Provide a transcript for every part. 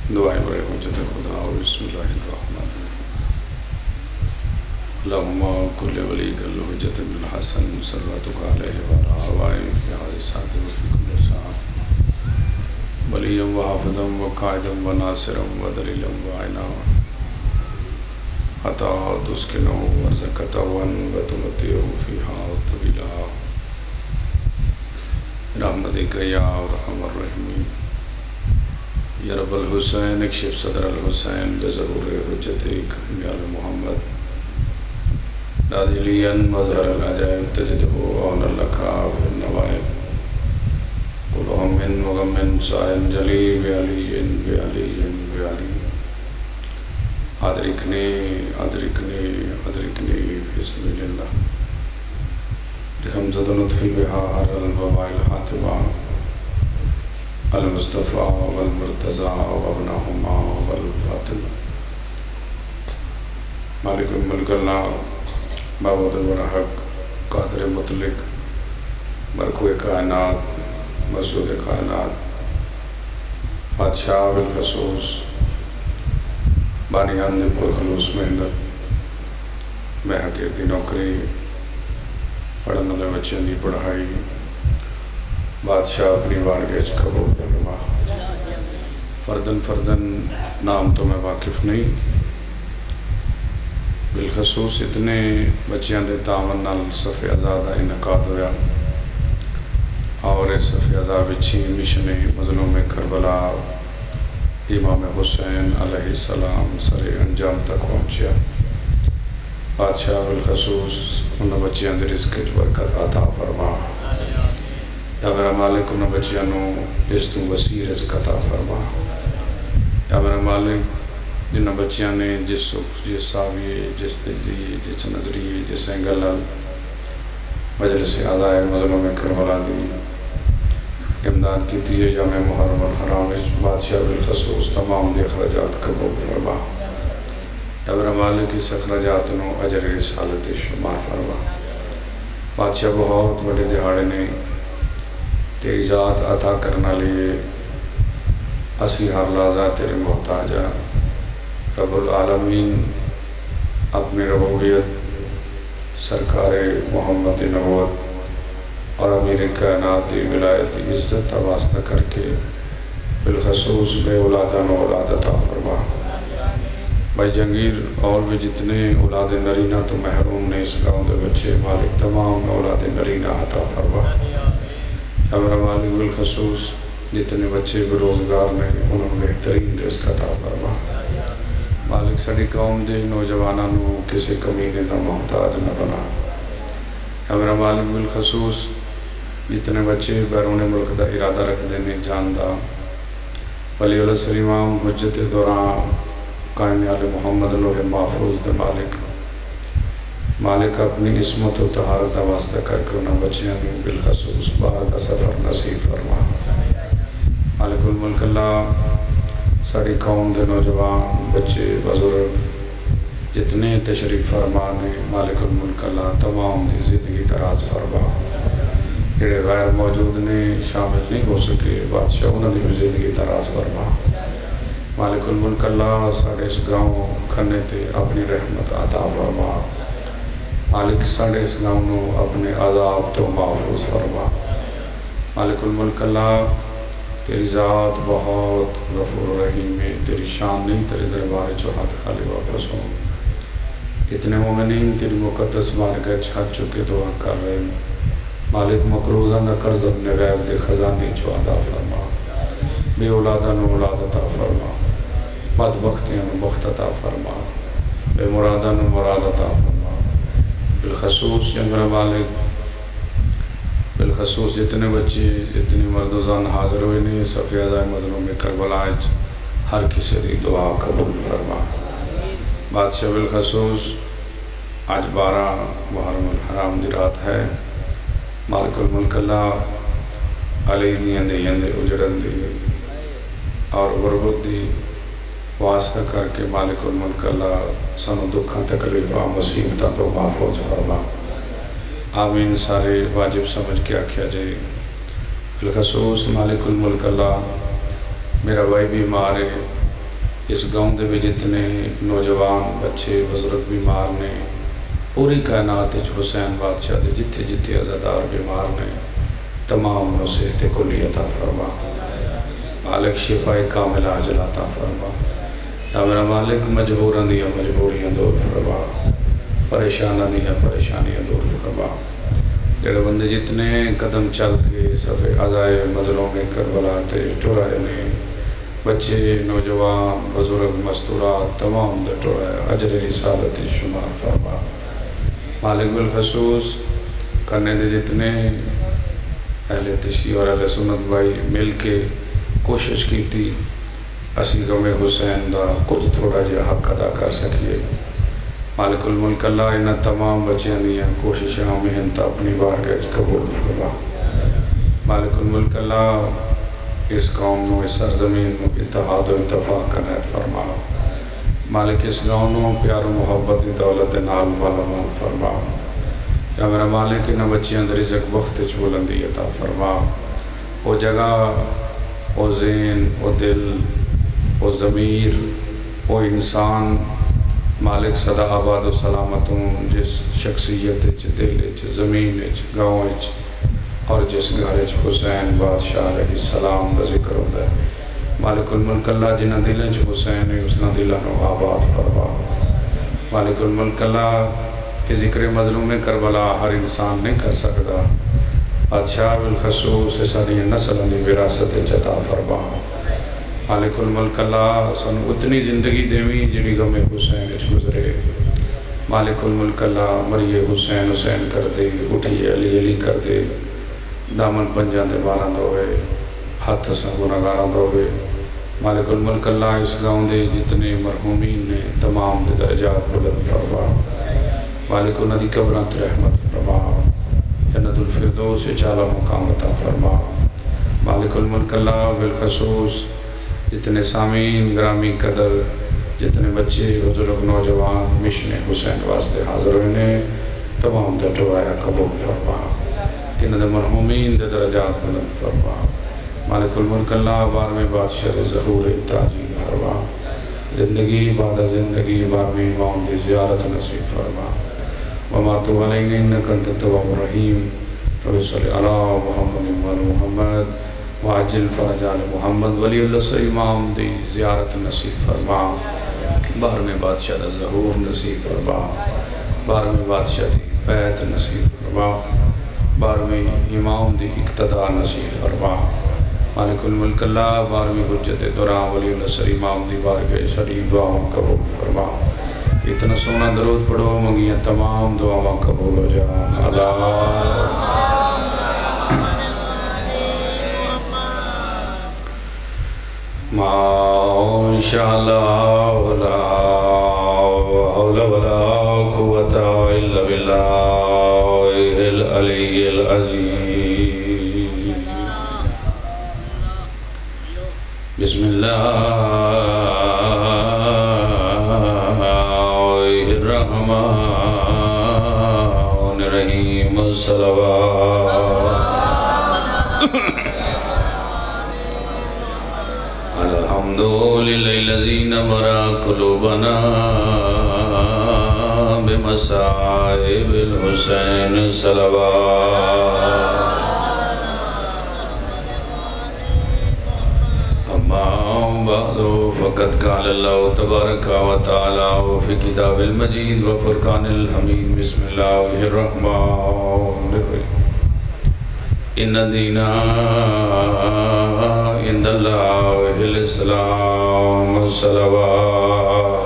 دعائیں برے حجت خدا اور بسم اللہ الرحمن الرحیم اللہم کل ولی کل حجت بن الحسن صلواتک علیہ وعلا آبائے فی حادثات وفی کل ساعت ولیم و حافظم و قائدم و ناصرم و دلیلم و عینا حتی تسکنو ورزقتا ون و تمتیو فیہا طویلا رحمتک یا ارحم الراحمین یا رب الحسین اکشف صدر الحسین بظہور حجتک یا محمد نادلیا مظہر العجائب تجدہ عونا لکا فی النوائب قل من وغم سائن جلی بعلی بعلی بعلی ادرکنی ادرکنی ادرکنی فی سبیل اللہ لحمزة نطفی بہا حر الوباء الحاتمہ المصطفیٰ والمرتضیٰ وابنہما والفاطمہ مالک الملک اللہ معبود برحق قادر مطلق مرکوع کائنات مسعود کائنات بادشاہ بالخصوص بانیان نے پر خلوص محنت میں حقیقتی نوکری پڑھنے والے بچوں کی پڑھائی بادشاہ اپنی بارگاہ قبول فرما فردن فردن نام تو میں واقف نہیں بالخصوص اتنے بچیاں دے تعاون نال صف آزاد انعقاد ہویا اور اس صف آزاد وچی مشن مظلوم کربلا امام حسین علیہ السلام سر انجام تک پہنچیا بادشاہ بالخصوص ان بچیاں دے رزق برکت عطا فرما یا میرا مالک ان بچیاں نو اس تو وسیع رزق عطا فرما یا میرا مالک جن بچیاں نے جس ساویے جس تجزیے جس نظریے جس اینگل مجلس اعضائے مظلوم کربلا دی امداد کی تیئے یا میں محرم الحرام بادشاہ بالخصوص تمام دی اخراجات قبول فرما یا میرا مالک اس اخراجات نو اجر رسالت شمار فرما بادشاہ بہت بڑے دہاڑے نے تیری ذات عطا کرنا لیے اسی ہر لحظہ تیرے محتاجہ رب العالمین اپنی ربوبیت سرکار محمد نبوت اور امیر کائنات دی ولایت دی عزت واسطہ کر کے بالخصوص بے اولادان و اولاد عطا فرما بھائی جنگیر اور بھی جتنے اولاد نرینہ تو محروم نے اس گاؤں دے بچے مالک تمام اولاد نرینہ عطا فرما یا میرا مالک بالخصوص جتنے بچے بروزگار نے انہوں نے بہترین رزق عطا فرما مالک سڑی قوم دے نوجوانوں نو کسی کمینے نہ محتاج نہ بنا یا میرا مالک بالخصوص جتنے بچے بیرون ملک دا ارادہ رکھ دینے جاندہ ولی اللہ سلیمام حجت دوران قائم آل محمد لوح محفوظ دے مالک اپنی عصمت و طہارت واسطہ کر کے انہاں بچیاں نے بالخصوص باہر دا سفر نصیب فرما مالک الملک اللہ ساری قوم دے نوجوان بچے بزرگ جتنے تشریف فرمانے مالک الملک اللہ تمام دی زندگی دراز فرما جڑے غیر موجود نے شامل نہیں ہو سکے بادشاہ انہوں نے بھی زندگی دراز فرما مالک الملک اللہ ساڑھے اس گاؤں کھنے تے اپنی رحمت عطا فرما مالک ساڑھے اس گاؤں نو اپنے عذاب تو محفوظ فرما مالک الملک اللہ تیری ذات بہت غفور رحیم ہے تیری شان نہیں تیرے دربار چوہات خالی واپس ہوں اتنے مومنین تیری مقدس بارگاہ چھت چکے دعا کر رہے ہیں مالک مقروضہ نہ قرض اپنے غیب دے خزانے چو عطا فرما بے اولادہ نو اولاد عطا فرما بدبختیاں نو بخت عطا فرما بے مرادہ نو مراد عطا فرما بالخصوص یا میرا مالک بالخصوص جتنے بچے جتنی مرد و زن حاضر ہوئے نہیں صف آزائے مظلوم کربلا ہر کسی دی دعا قبول فرما بادشاہ بالخصوص آج 12 محرم الحرام دی رات ہے مالک الملک اللہ علی دیاں دے اجڑن دی اور غربت دی واسطہ کر کے مالک الملک اللہ سنو دکھاں تکلیفہ مصیبتہ تو محفوظ فرما آمین سارے واجب سمجھ کے آکھیا جائے بالخصوص مالک الملک اللہ میرا بھائی بیمار ہے، اس گاؤں دے بھی جتنے نوجوان بچے بزرگ بیمار نے، پوری کائنات حسین بادشاہ دے جتھے جتھے عزادار بیمار نے، تمام نو صحت کلی عطا فرما، مالک شفاء کامل عاجل عطا فرما، یا میرا مالک مجبوراں دیا مجبوریاں دور فرما، پریشاناں دیا پریشانیاں دور فرما۔ جڑے بندے جتنے قدم چل کے صفے عزائے مظلوم کربلا تے ٹرائے نے، بچے نوجوان بزرگ مستورات تمام دے ٹرائے اجر رسالت شمار فرما۔ مالک بالخصوص کرنے دے جتنے اہل تشیع اور اہل سنت بھائی مل کے کوشش کی تھی اسی غم حسین دا کچھ تھوڑا جہا حق ادا کر سکیے۔ مالک الملک اللہ انہاں تمام بچیاں دیا کوششاں محنت اپنی بارگاہ قبول فرما۔ مالک الملک اللہ اس قوم نو اس سرزمین نو اتحاد و اتفاق کا عنایت فرما۔ مالک اس گاؤں نو پیار و محبت دی دولت نال مالا مال فرما۔ یا میرا مالک انہاں بچیاں دا رزق وقت چ بلندی عطا فرما۔ وہ جگہ، وہ ذہن، وہ دل، وہ ضمیر، وہ انسان مالک صدا آباد و سلامتوں جس شخصیت دل زمین گاؤں اور جس گھر حسین بادشاہ علیہ السلام کا ذکر ہوتا ہے، مالک الملک اللہ جنہ دلیں حسین ہے اسنا دلوں آباد فرما۔ مالک الملک اللہ کہ ذکر مظلوم کربلا ہر انسان نہیں کر سکتا، بادشاہ بالخصوص ساری نسل دی وراثت عطا فرما۔ مالک الملک اللہ سن اتنی زندگی دیویں جنہی غم حسین اچھ گزرے۔ مالک الملک اللہ مریے حسین حسین کر دے، اٹھیے علی علی کر دے، دامن پنجان دے باراں دوئے، ہاتھ سن گناہگاراں دوئے۔ مالک الملک اللہ اس گاؤں دے جتنے مرحومین نے تمام دے درجات بلند فرما۔ مالک انہاں دی قبرات رحمت فرما، جنت الفردوس اعلیٰ مقام عطا فرما۔ مالک الملک اللہ بالخصوص جتنے سامعین گرامی قدر، جتنے بچے بزرگ نوجوان مشن حسین واسطے حاضر ہوئے تمام دا ٹرایا قبول فرما، انہاں دے مرحومین دے درجات بلند فرما۔ مالک الملک اللہ بارہویں بادشاہ ظہور تاجیل فرما، زندگی بعد زندگی بارہویں امام دی زیارت نصیب فرما۔ وما تو علینا انک انت التواب الرحیم، رب صلی علی محمد و محمد وعجل فرج آل محمد ولی اللہ سے امام دی زیارت نصیب فرما۔ بارہویں بادشاہ دا ظہور نصیب فرما، بارہویں بادشاہ دی بیعت نصیب فرما، بارہویں امام دی اقتداء نصیب فرما۔ مالک الملک اللہ بارہویں حجت دوران ولی اللہ سے امام دی بارگاہ شریف دعاواں قبول فرما۔ اتنا سونا درود پڑھو منگیاں تمام دعاواں قبول ہو جان۔ اللہ ماشاء اللہ لا حول ولا قوة الا باللہ العلی العظیم۔ بسم اللہ الرحمن الرحیم، الصلوات الحمدللہ الذی نور قلوبنا بمصائب الحسین صلوات۔ اما بعد فقد قال اللہ تبارک و تعالی فی کتاب المجید و فرقان الحمید، بسم اللہ الرحمن الرحیم۔ ان دین عند اللہ الاسلام، الصلوات۔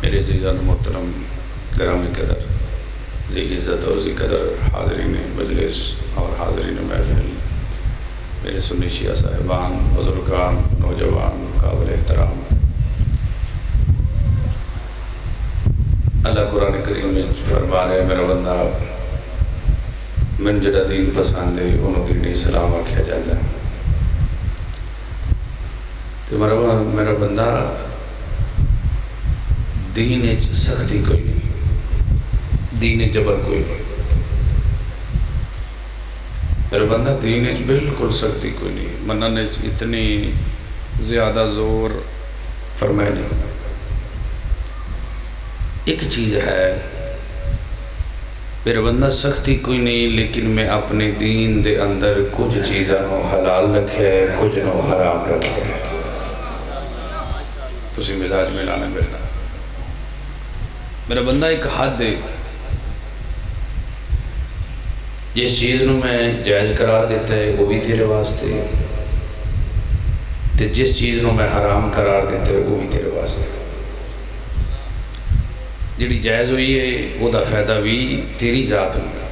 میرے دیگر محترم گرامی قدر، ذی عزت اور ذی قدر حاضرین مجلس اور حاضرین محفل، میرے سنی شیعہ صاحبان، بزرگان، نوجوان، قابل احترام، اللہ قرآن کریم میں فرما رہے میرا بندہ من جڑا دین پسند ہے انہوں دین اسلام آکھیا جاتا ہے۔ تو میرا بندہ دین اچ سختی کوئی نہیں، دین جبر کوئی نہیں میرا بندہ، دین بالکل سختی کوئی نہیں، مننے اتنی زیادہ زور فرمائے نہیں۔ ایک چیز ہے میرا بندہ، سختی کوئی نہیں، لیکن میں اپنے دین دے اندر کچھ چیزاں نو حلال رکھے کچھ نو حرام رکھے، تسی مزاج میں لانا میرا بندہ۔ ایک حد ہے، جس چیز نو میں جائز قرار دیتا ہے وہ بھی تیرے واسطے، تے جس چیز نو میں حرام قرار دیتا ہے وہ بھی تیرے واسطے۔ جڑی جائز ہوئی ہے وہ دا فائدہ بھی تیری ذات میں۔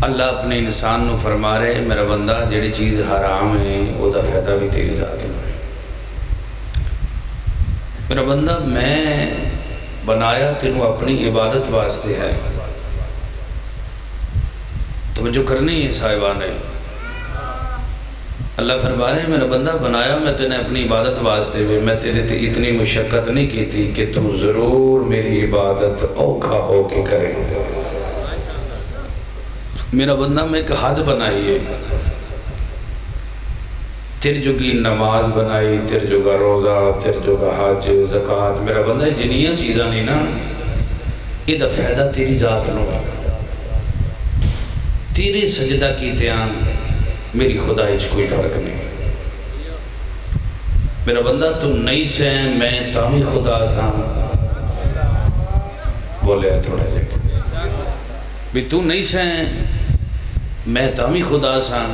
اللہ اپنے انسان نو فرما رہے میرا بندہ، جڑی چیز حرام ہے وہ دا فائدہ بھی تیری ذات میں۔ میرا بندہ، میں بنایا تینوں اپنی عبادت واسطے ہے، توجہ کرنی ہے صاحبان ہے۔ اللہ فرما رہے ہیں میرا بندہ، بنایا میں تینے اپنی عبادت واسطے ہوئے، میں تیرے تے اتنی مشقت نہیں کی تھی کہ تم ضرور میری عبادت اوکھا ہو کے کرے۔ میرا بندہ، میں ایک حد بنائی ہے، تیر جو کی نماز بنائی، تیر جو کا روزہ، تیر جو کا حج، زکاة، میرا بندہ جنیاں چیزاں نہیں نا، یہ دا فائدہ تیری ذات نو ہے۔ تیرے سجدہ کیتے ہیں میری خدای چ کوئی فرق نہیں۔ میرا بندہ، تم نہیں سے میں تامی خدا سا، بولے تھوڑا جگہ بھی تو نہیں سے میں تامی خدا سا،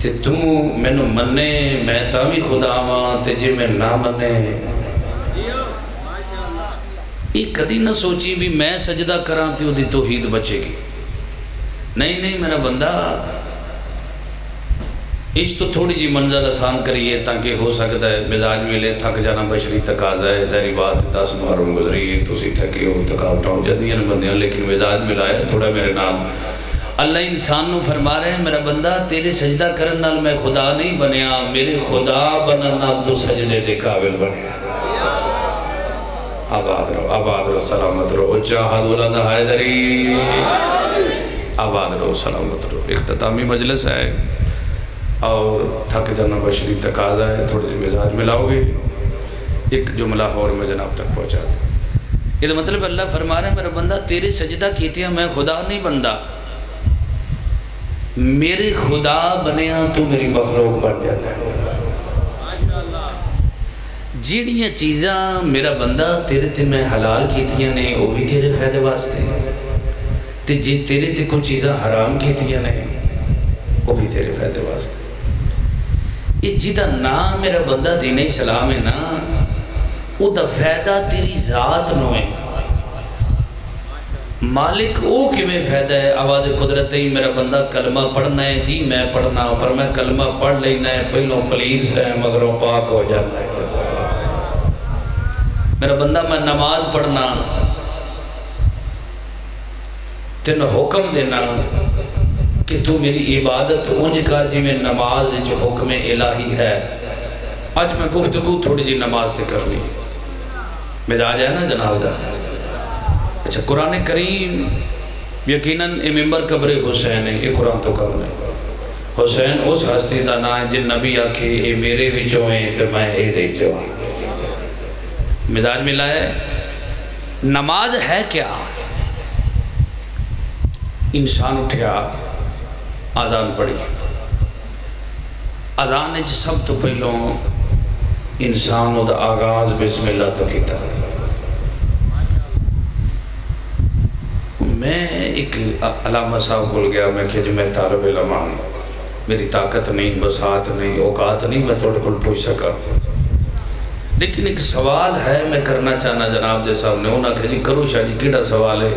تے تو میں نو منے میں تامی خدا ہاں، تے جے میں نہ منے یہ کدی نہ سوچی بھی میں سجدہ کراں تے دی توحید بچے گی۔ نہیں میرا بندہ، اس تو تھوڑی جی منزل آسان کریے تاکہ ہو سکتا ہے مزاج ملے۔ تھک جانا بشری تقاضا ہے، ظاہری بات 10 محرم گزری تسی تھکے ہو، تھکاوٹ ہو جاندیاں بندیاں، لیکن مزاج ملایا تھوڑا میرے نام۔ اللہ انسان نو فرما رہے ہیں میرا بندہ، تیرے سجدہ کرن نال میں خدا نہیں بنیا، میرے خدا بنن نال تو سجدے دے قابل بنیا۔ آباد رہو سلامت رہو، چاہد ولد حیدری، آباد رہو سلامت رہو۔ اختتامی مجلس ہے اور تھک جانا بشری تقاضا ہے، تھوڑے جی مزاج ملاؤ گے، ایک جملہ اور میں جناب تک پہنچا دیں۔ یہ مطلب اللہ فرما رہے ہیں میرا بندہ، تیرے سجدہ کیتے ہیں میں خدا نہیں بندہ، میرے خدا بنیا تو میری مخلوق بن جانا ہے۔ جیڑیاں چیزاں میرا بندہ تیرے تے میں حلال کیتیاں نے وہ بھی تیرے فائدے واسطے، تے جی تیرے تے کچھ چیزاں حرام کیتیاں نے وہ بھی تیرے فائدے واسطے۔ یہ جیدہ نام میرا بندہ دین اسلام ہے نا، وہ دا فائدہ تیری ذات نو ہے۔ مالک او کہ میں فائدہ ہے، آواز قدرت ہی میرا بندہ کلمہ پڑھنا ہے، جی میں پڑھنا، فرمایا کلمہ پڑھ لینا ہے، پہلوں پلید سے مگروں پاک ہو جانا ہے۔ میرا بندہ میں نماز پڑھنا، تین حکم دینا کہ تو میری عبادت اونج کر جی میں نماز جو حکم الہی ہے۔ آج میں گفتگو تھوڑی جی نماز تے کر لی، مزاج ہے نا جناب دا۔ اچھا، قرآن کریم یقیناً اے ممبر قبر حسین ہے، یہ قرآن تو کم ہے۔ حسین اس ہستی دا نا ہے جن نبی آکھے اے میرے وچوں ہیں تو میں اے دے چوں۔ مزاج ملا ہے۔ نماز ہے کیا؟ انسان اٹھیا، آذان پڑھی، آذان نے سب تو پہلوں انسان دا آغاز بسم اللہ تو کیتا۔ میں ایک علامہ صاحب بول گیا، میں کہ جو میں طالب علم ہوں، میری طاقت نہیں، بساط نہیں، اوقات نہیں میں تھوڑے کل پوچھ سکا، لیکن ایک سوال ہے میں کرنا چاہنا جناب دے سامنے۔ انہوں نے کہا جی کرو شاہ جی، کیڑا سوال ہے؟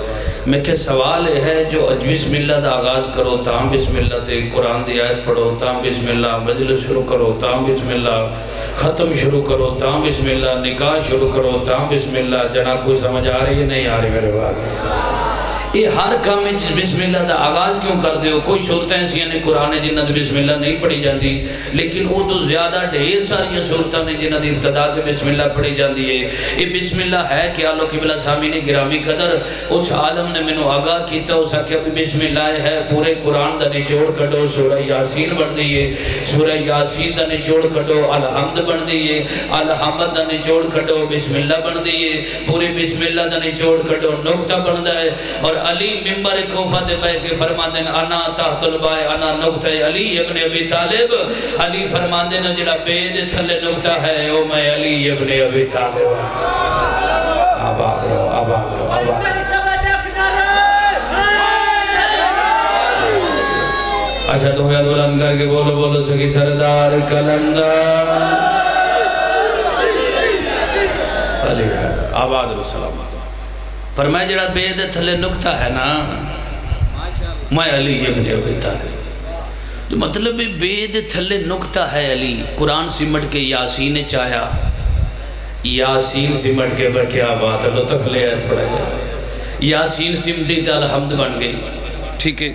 میں کہ سوال ہے جو اج بسم اللہ دا آغاز کرو، تاں بسم اللہ تے قرآن دی آیت پڑھو، تاں بسم اللہ مجلس شروع کرو، تاں بسم اللہ ختم شروع کرو، تاں بسم اللہ نکاح شروع کرو، تاں بسم اللہ۔ جناب کوئی سمجھ آ رہی ہے نہیں آ رہی میرے بات؟ یہ ہر کام بسم اللہ دا آغاز کیوں کر دیو؟ کوئی صورتیں ایسی ہیں قرآن جنہ دی بسم اللہ نہیں پڑھی جاندی، لیکن وہ تو زیادہ ڈھیر ساری صورتیں نے جنہ دی ابتدا کے بسم اللہ پڑھی جاندی ہے۔ یہ بسم اللہ ہے کہ اللہ قبلہ سامین گرامی قدر اس عالم نے منو آگاہ کیتا ہو سکے ابھی بسم اللہ ہے پورے قرآن دا نچوڑ کٹو، سورہ یاسین بڑھ دیئے، سورہ یاسین دا نچوڑ کٹو، الحمد بڑھ دیئے، الحمد دا نچوڑ کٹو، بسم اللہ بڑھ دیئے، پورے بسم اللہ دا نچوڑ کٹو، نکتہ بڑھ دائے۔ اور علی ممبر کوفہ دے بے کے فرما دیں انا تحت البائے انا نکتہ علی ابن ابی طالب، علی فرما دیں جڑا بید تھلے نکتہ ہے او میں علی ابن ابی طالب۔ آباد رو آباد رو آباد اچھا تو یاد بلند کر کے بولو بولو سکی سردار کلندر علی آباد رو سلامات۔ فرمایا جڑا بید تھلے نکتہ ہے نا میں علی ابن ابی طالب، تو مطلب بید تھلے نکتہ ہے علی۔ قرآن سمٹ کے یاسین چاہیا، یاسین سمٹ کے پر کیا بات ہے، لطف لے آئے تھوڑا جا، یاسین سمٹی تا الحمد بن گئی، ٹھیک ہے،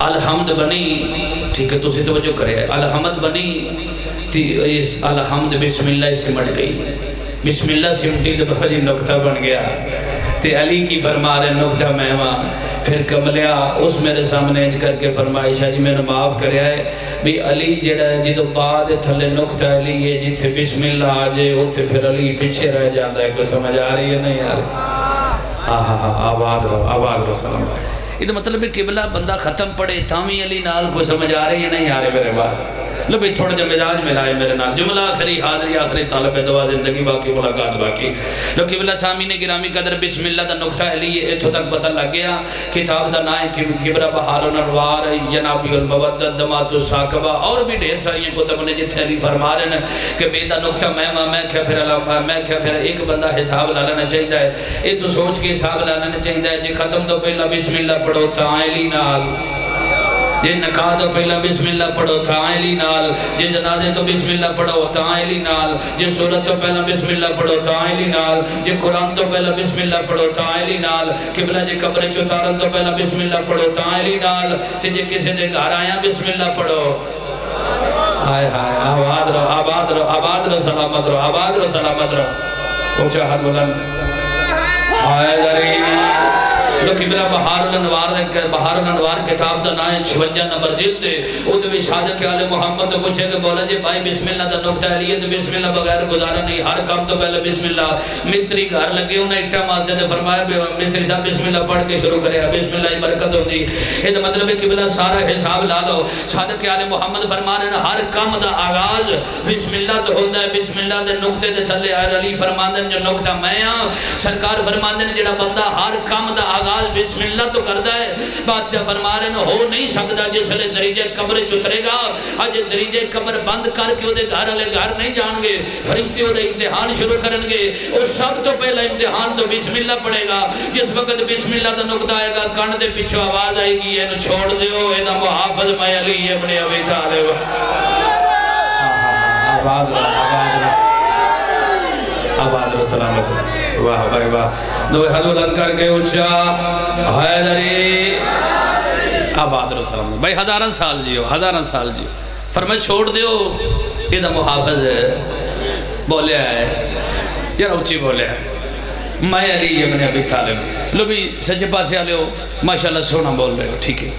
الحمد بنی، ٹھیک ہے تو اسی توجہ کرے، الحمد بنی، الحمد بسم اللہ سمٹ گئی، بسم اللہ سمٹی تو بہت نکتہ بن گیا، تے علی کی فرما رہے نکتہ مہمان، پھر کملیا اس میرے سامنے کر کے فرمائی شاہ جی میں نے معاف کریا ہے بھی علی جڑا ہے جی تو بعد تھلے نکتہ علی ہے جی تھے بسم اللہ آجے وہ تھے پھر علی پیچھے رہ جاتا ہے، کوئی سمجھ آ رہی ہے نہیں آ رہی؟ آباد رو سلام۔ یہ تو مطلب قبلہ بندہ ختم پڑے تامی علی نال کوئی سمجھ آ رہی ہے نہیں آ رہے میرے بعد؟ لو بھی تھوڑا جا مزاج ملائے میرے نال، جملہ آخری حاضری آخری طالب دعا زندگی باقی ملاقات باقی۔ لو قبلہ سامین گرامی قدر بسم اللہ دا نکتہ علی اتھو تک پتہ لگ گیا، کتاب دا نائے کبرہ بحار الانوار، ینابی المودت، دمات الساقبہ اور بھی ڈھیر ساری کتب نے جتھے علی فرما رہے ہیں کہ بیدہ نکتہ میں کیا پھر ایک بندہ حساب لانا چاہیے ہے، ایک تو سوچ کے حساب لانا چاہیے ہے جی ختم تو پہلا بسم اللہ پڑھو تا علی نال، یہ نکاح تو پہلا بسم اللہ پڑھو تا علی نال، یہ جنازے تو بسم اللہ پڑھو تا علی نال، یہ سورت تو پہلا بسم اللہ پڑھو تا علی نال، یہ قرآن تو پہلا بسم اللہ پڑھو تا علی نال، قبلہ جی قبر چتارن تو پہلا بسم اللہ پڑھو تا علی نال، تجھے کسی دے گھر آیا بسم اللہ پڑھو۔ آئے آئے آباد رو آباد رو آباد رو سلامت رو آباد رو سلامت رو، پوچھا حد بلند آئے غریب لو قبلہ بحار الانوار کتاب دا نائے 56 نمبر جلد دے او دو شاہدہ کے آل محمد تو پوچھے کہ بولا جی بھائی بسم اللہ دا نکتہ علیہ تو بسم اللہ بغیر گزارا نہیں، ہر کام تو پہلے بسم اللہ۔ مستری گھر لگے انہیں اٹھا مارتے تھے، فرمایا مستری صاحب بسم اللہ پڑھ کے شروع کرے، بسم اللہ برکت ہوتی۔ یہ مطلب ہے قبلہ سارا حساب لا لو، شاہدہ کے آل محمد فرما رہے ہیں ہر کام دا آغاز بسم اللہ تو ہوتا ہے، بسم اللہ دے نکتے دے تھلے علی فرما دیں جو نکتہ میں ہاں، سرکار فرما دیں جڑا بندہ ہر کام دا آغاز بسم اللہ تو کردہ ہے، بادشاہ فرما رہے ہیں ہو نہیں سکتا جس لئے دریجہ قبر چترے گا، آج دریجہ قبر بند کر کے وہ دے گھر علیہ گھر نہیں جان گے، فرشتے وہ دے امتحان شروع کرن گے، اور سب تو پہلا امتحان تو بسم اللہ پڑے گا، جس وقت بسم اللہ تو نکتہ آئے گا کان دے پچھو آواز آئے گی اینو چھوڑ دیو ایدہ محافظ میں علی ابن ابی طالب۔ آباد رو آباد رو آباد رو سلامت واہ بھائی واہ دو حد بلند کر کے اچھا حیدری آباد رو سلامت بھائی ہزارہ سال جیو ہزارہ سال جیو فرمائے چھوڑ دیو یہ دا محافظ ہے بولے آئے یا روچی بولے آئے میں علی ابن ابی طالب لو بھی سجے پاسے آلے ہو ماشاءاللہ سونا بول رہے ہو ٹھیک ہے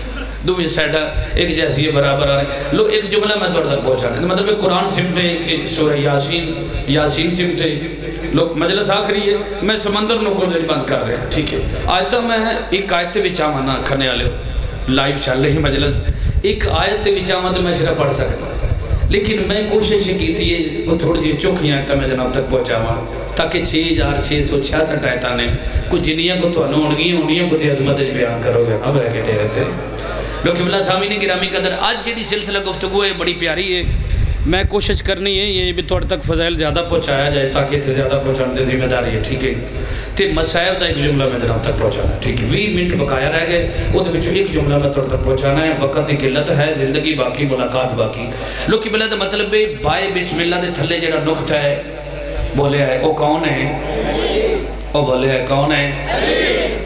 دوئی سیڈا ایک جیسی برابر آ رہے لو ایک جملہ میں توڑ تک پہنچا رہے مطلب قرآن سمٹے سورہ یاسین سمٹے لوگ مجلس آخری ہے میں سمندر نکو دل بند کر رہے ہیں ٹھیک ہے آیتہ میں ایک آیت بچامانا کھنے آلے ہو لائیو چل رہی مجلس ایک آیت بچامانا تو میں شرح پڑھ سکتا لیکن میں کوشش کی تھی وہ تھوڑی جی چوکھی آیتہ میں جناب تک پہنچا ہوا تاکہ 6666 آیتہ نے کچھ جنیاں کو تو انہوں کو تی عظمت بیان کرو گے اب رہ کے دے رہتے لوگ قبلہ سامین گرامی قدر آج جیڑی سلسلہ گفتگو ہے بڑی پیاری ہے میں کوشش کرنی ہے یہ بھی تھوڑا تک فضائل زیادہ پہنچایا جائے تاکہ تے زیادہ پہنچانے ذمہ داری ہے ٹھیک ہے تے مسائب دا ایک جملہ میں جناب تک پہنچانا ہے ٹھیک ہے 20 منٹ بقایا رہ گئے وہ دے بچو ایک جملہ میں تھوڑا تک پہنچانا ہے وقت کی قلت ہے زندگی باقی ملاقات باقی لوگ قبلہ دا مطلب ہے بائے بسم اللہ دے تھلے جڑا نقطہ ہے بولے ہے وہ کون ہے وہ بولے ہے کون ہے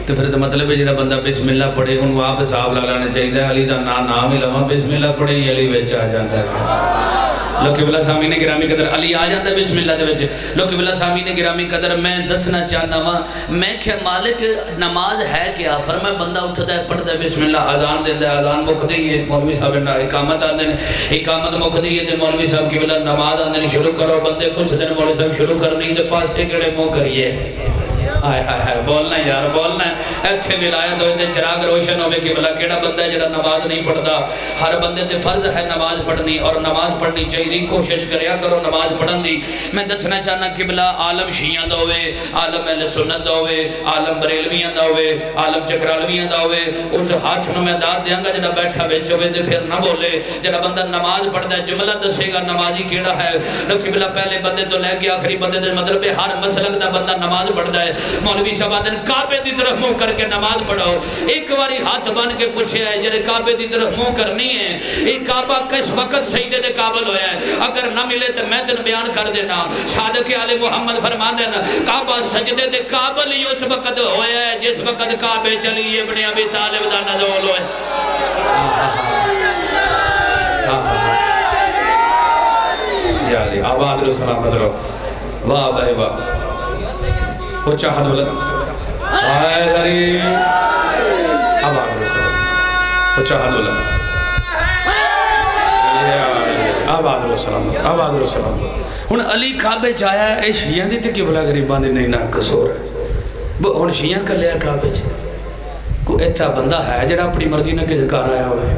تو پھر تو مطلب ہے جڑا بندہ بسم اللہ پڑھے انہوں آپ حساب لا لینا چاہیے علی دا نام ہی لواں بسم اللہ پڑھے علی وچ آ جاتا ہے لوکی بلا سامین گرامی قدر علی آ جاتا ہے بسم اللہ دے وچ لوکی بلا سامین گرامی قدر میں دسنا چاہنا ہوں میں کہ مالک نماز ہے کیا فرمائے بندہ اٹھتا ہے پڑھتا ہے بسم اللہ اذان دیتا ہے اذان مقدی ہے مولوی صاحب نے اقامت آتے ہیں اقامت مقدی ہے مولوی صاحب کی بلا نماز آتے ہیں شروع کرو بندے کچھ دن مولوی صاحب شروع کرنی تو پاسے کڑے منہ کریے آئے ہائے ہائے بولنا یار بولنا ایتھے ولایت ہوئے تے چراغ روشن ہوئے کہ بلا کیڑا بندہ ہے جڑا نماز نہیں پڑھتا ہر بندے تے فرض ہے نماز پڑھنی اور نماز پڑھنی چاہیے کوشش کریا کرو نماز پڑھن دی میں دسنا چاہنا کہ بلا عالم شیعہ دا ہوئے عالم اہل سنت دا ہوئے عالم بریلویاں دا ہوئے عالم چکرالویاں دا ہوئے اس ہاتھ نو میں داد دیاں گا جڑا بیٹھا بیچ ہوئے تے پھر نہ بولے جڑا بندہ نماز پڑھتا ہے جملہ دسے گا نمازی کیڑا ہے کہ بلا پہلے بندے تو لے کے آخری بندے دے مطلب ہر مسلک دا بندہ نماز پڑھتا ہے مولوی صاحب آدھن کعبے دی طرف منہ کر کے نماز پڑھو ایک باری ہاتھ بن کے پوچھے ہے جڑے کعبے دی طرف منہ کرنی ہے ایک کعبہ کس وقت سجدے دے قابل ہویا ہے اگر نہ ملے تو میں تن بیان کر دینا صادق آل محمد فرما دینا کعبہ سجدے دے قابل ہی اس وقت ہویا ہے جس وقت کعبے چلی ابن ابی طالب دا نزول ہوئے یا علی آباد رو سلامت رو واہ بھائی واہ وہ چاہت بلند آئے غریب آباد رو سلامت وہ چاہت بلند آباد رو سلامت آباد رو سلامت ہن علی کعبے چاہیا ہے اے شیعہ دی تے بلا غریبان دی نہیں نہ قصور ہے ہن شیعہ کر لیا کعبے چ کوئی ایتھا بندہ ہے جڑا اپنی مرضی نہ کسی کار آیا ہوئے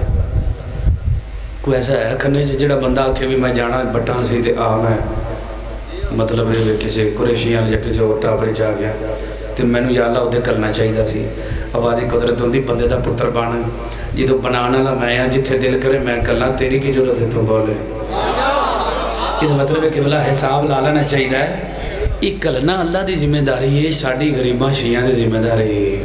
کوئی ایسا ہے کھنے سے جڑا بندہ آکھے بھی میں جانا بٹان سی تے آ میں مطلب ہے کسی قریشیاں یا کسی اور ٹاپری جا گیا تو میں نے یا اللہ ادھے کرنا چاہیے سی آوازی قدرت ہوندی بندے دا پتر بانا جدو بنانا لا میں ہاں جتھے دل کرے میں کرنا تیری کی ضرورت ہے تو بولے یہ مطلب ہے کہ بلا حساب لا لینا چاہیے اکلنا اللہ دی ذمہ داری ہے ساڑی غریباں شیعہ دی ذمہ داری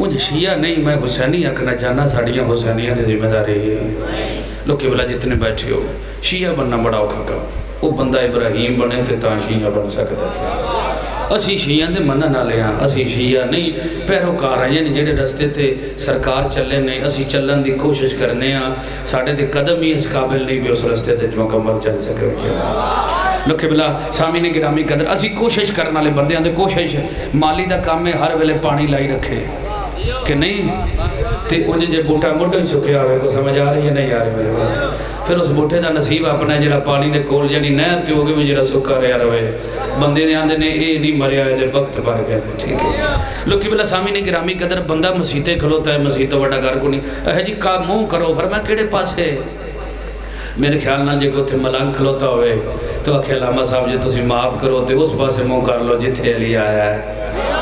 مجھے شیعہ نہیں میں حسینی اکنا چاہنا ساڑیاں حسینیاں دی ذمہ داری ہے لوگ کہ بلا جتنے بیٹھے ہو شیعہ بننا بڑا اوکھا کا وہ بندہ ابراہیم بنے تے تا شیعہ بن سکتا ہے اسی شیعہ دے منع نہ لیا اسی شیعہ نہیں پیروکار ہیں یعنی جڑے رستے تے سرکار چلے نہیں اسی چلن دی کوشش کرنے ہیں ساڑھے تے قدم ہی اس قابل نہیں بھی اس رستے تے جو مکمل چل سکے لکھے بلا سامین گرامی قدر اسی کوشش کرنا لے بندے ہیں دے کوشش مالی دا کام میں ہر ویلے پانی لائی رکھے کہ نہیں تے انہیں جے بوٹا مڈو ہی سکے آوے کو سمجھ آ رہی ہے نہیں آ رہی میرے بات پھر اس بوٹے دا نصیب اپنا ہے جڑا پانی دے کول یعنی نہر تے ہوگے میں جڑا سکا رہا روے بندے نے آندے نے اے نہیں مریا ہے دے وقت پر گئے ٹھیک ہے لوکی بلا سامین گرامی قدر بندہ مسیطے کھلوتا ہے مسیط تو وڈا گھر کو نہیں اے جی کا منہ کرو فرمایا کیڑے پاس ہے میرے خیال نال جے کو تھے ملنگ کھلوتا ہوئے تو اکھے علامہ صاحب جے تسی معاف کرو تے اس پاسے منہ کر لو جتھے علی آیا ہے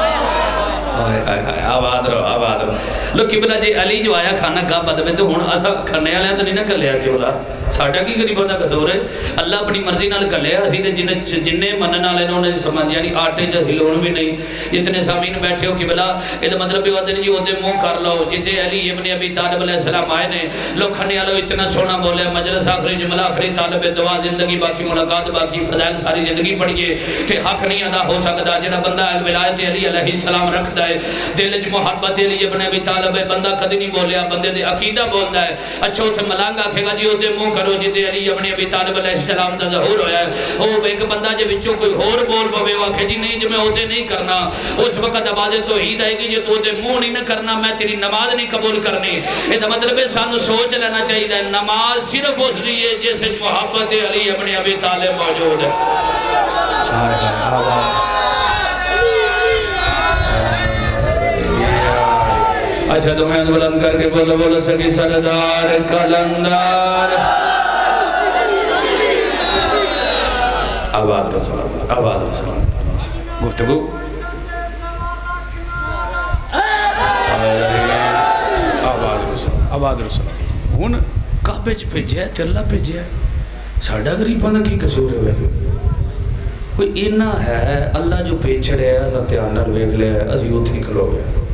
آباد رو لوکی بلا جی علی جو آیا کھانا کا بدوے تو ہون اسا کھانے آلے ہیں تو نہیں نہ کر لیا کہ بلا ساڑھا کی غریبوں دا قصور ہے اللہ اپنی مرضی نال کر لیا اسی دے جننے منن آلے انہوں نے سمجھ یعنی آٹے جا ہلون بھی نہیں جتنے سامین بیٹھے ہو کہ بلا یہ تو مطلب بھی ہوتے ہیں جو ہوتے منہ کر لو جتے علی ابن ابی طالب علیہ السلام آئے نے لوگ کھانے آلو اتنا سونا بولے مجلس آخری جملہ آخری طالب دعا زندگی باقی ملاقات باقی فضائل ساری زندگی پڑھئے کہ حق نہیں ادا ہو سکتا جنہ بندہ ولایت علی علیہ السلام رکھتا ہے دل جو محبت علی ابن ابی طالب ہے بندہ کدی نہیں بولیا بندے دے عقیدہ بولتا ہے اچھا اتھے ملانگا کھے گا جی ہوتے منہ کرو جی دے علی ابن ابی طالب علیہ السلام دا ظہور ہویا ہے وہ ایک بندہ جے بچوں کوئی اور بول پوے ہوا کہ جی نہیں جو میں ہوتے نہیں کرنا اس وقت آواز توحید آئے گی جو تو ہوتے منہ نہیں نہ کرنا میں تیری نماز نہیں قبول کرنی یہ مطلب ہے سانو سوچ لینا چاہیے نماز صرف اس لیے جیسے محبت علی ابن ابی طالب موجود ہے اچھا تو میں بلند کر کے بولو سکی سردار کلندر آباد رسول آباد رسول گفتگو آباد رسول ہون کعبے چ بھیجیا ہے تے اللہ بھیجیا ہے ساڈا غریباں دا کی قصور ہے کوئی اینا ہے اللہ جو پیچھ رہا ہے اسا دھیان نال ویکھ لیا اسی اوتھے کھلو گئے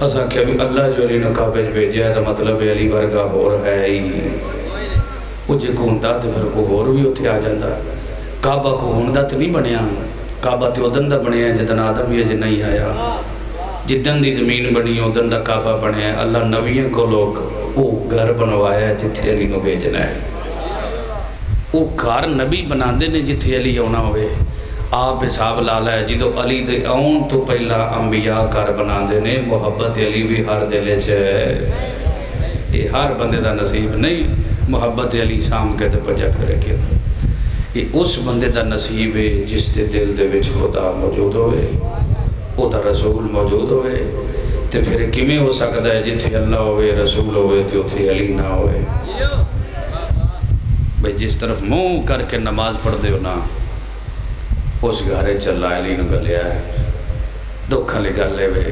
اسا کہ بھی اللہ جو علی نے کعبے چ بھیجیا ہے تو مطلب علی ورگا ہور ہے ہی وہ جے کو ہوندا تے پھر کو ہور بھی اوتھے آ جاندا کعبہ کو ہوندا تے نہیں بنیا کعبہ تے اودن دا بنیا جدن آدم یہ جے نہیں آیا جدن دی زمین بنی ادن دا کعبہ بنے ہے. اللہ نبیوں کو لوگ وہ گھر بنوایا ہے جتھے علی نو بھیجنا ہے. وہ گھر نبی بنا دے نے جتھے علی آنا ہوئے. آپ حساب لالا ہے جدو علی دے آن تو پہلا انبیاء گھر بنا دے نے. محبت علی بھی ہر دلے ہے. یہ ہر بندے دا نصیب نہیں. محبت علی سام کے دے پجا پھرے کے یہ اس بندے دا نصیب ہے جس دے دل دے وچ خدا موجود ہوئے, او دا رسول موجود ہوئے. تے پھر کیویں ہو سکتا ہے جتھے اللہ ہوئے رسول ہوئے تے اتھے علی نہ ہوئے. بھئی جس طرف منہ کر کے نماز پڑھ دے ہو نا اس گھرے چلا علی نو گلیا ہے. دکھاں لے گلے وے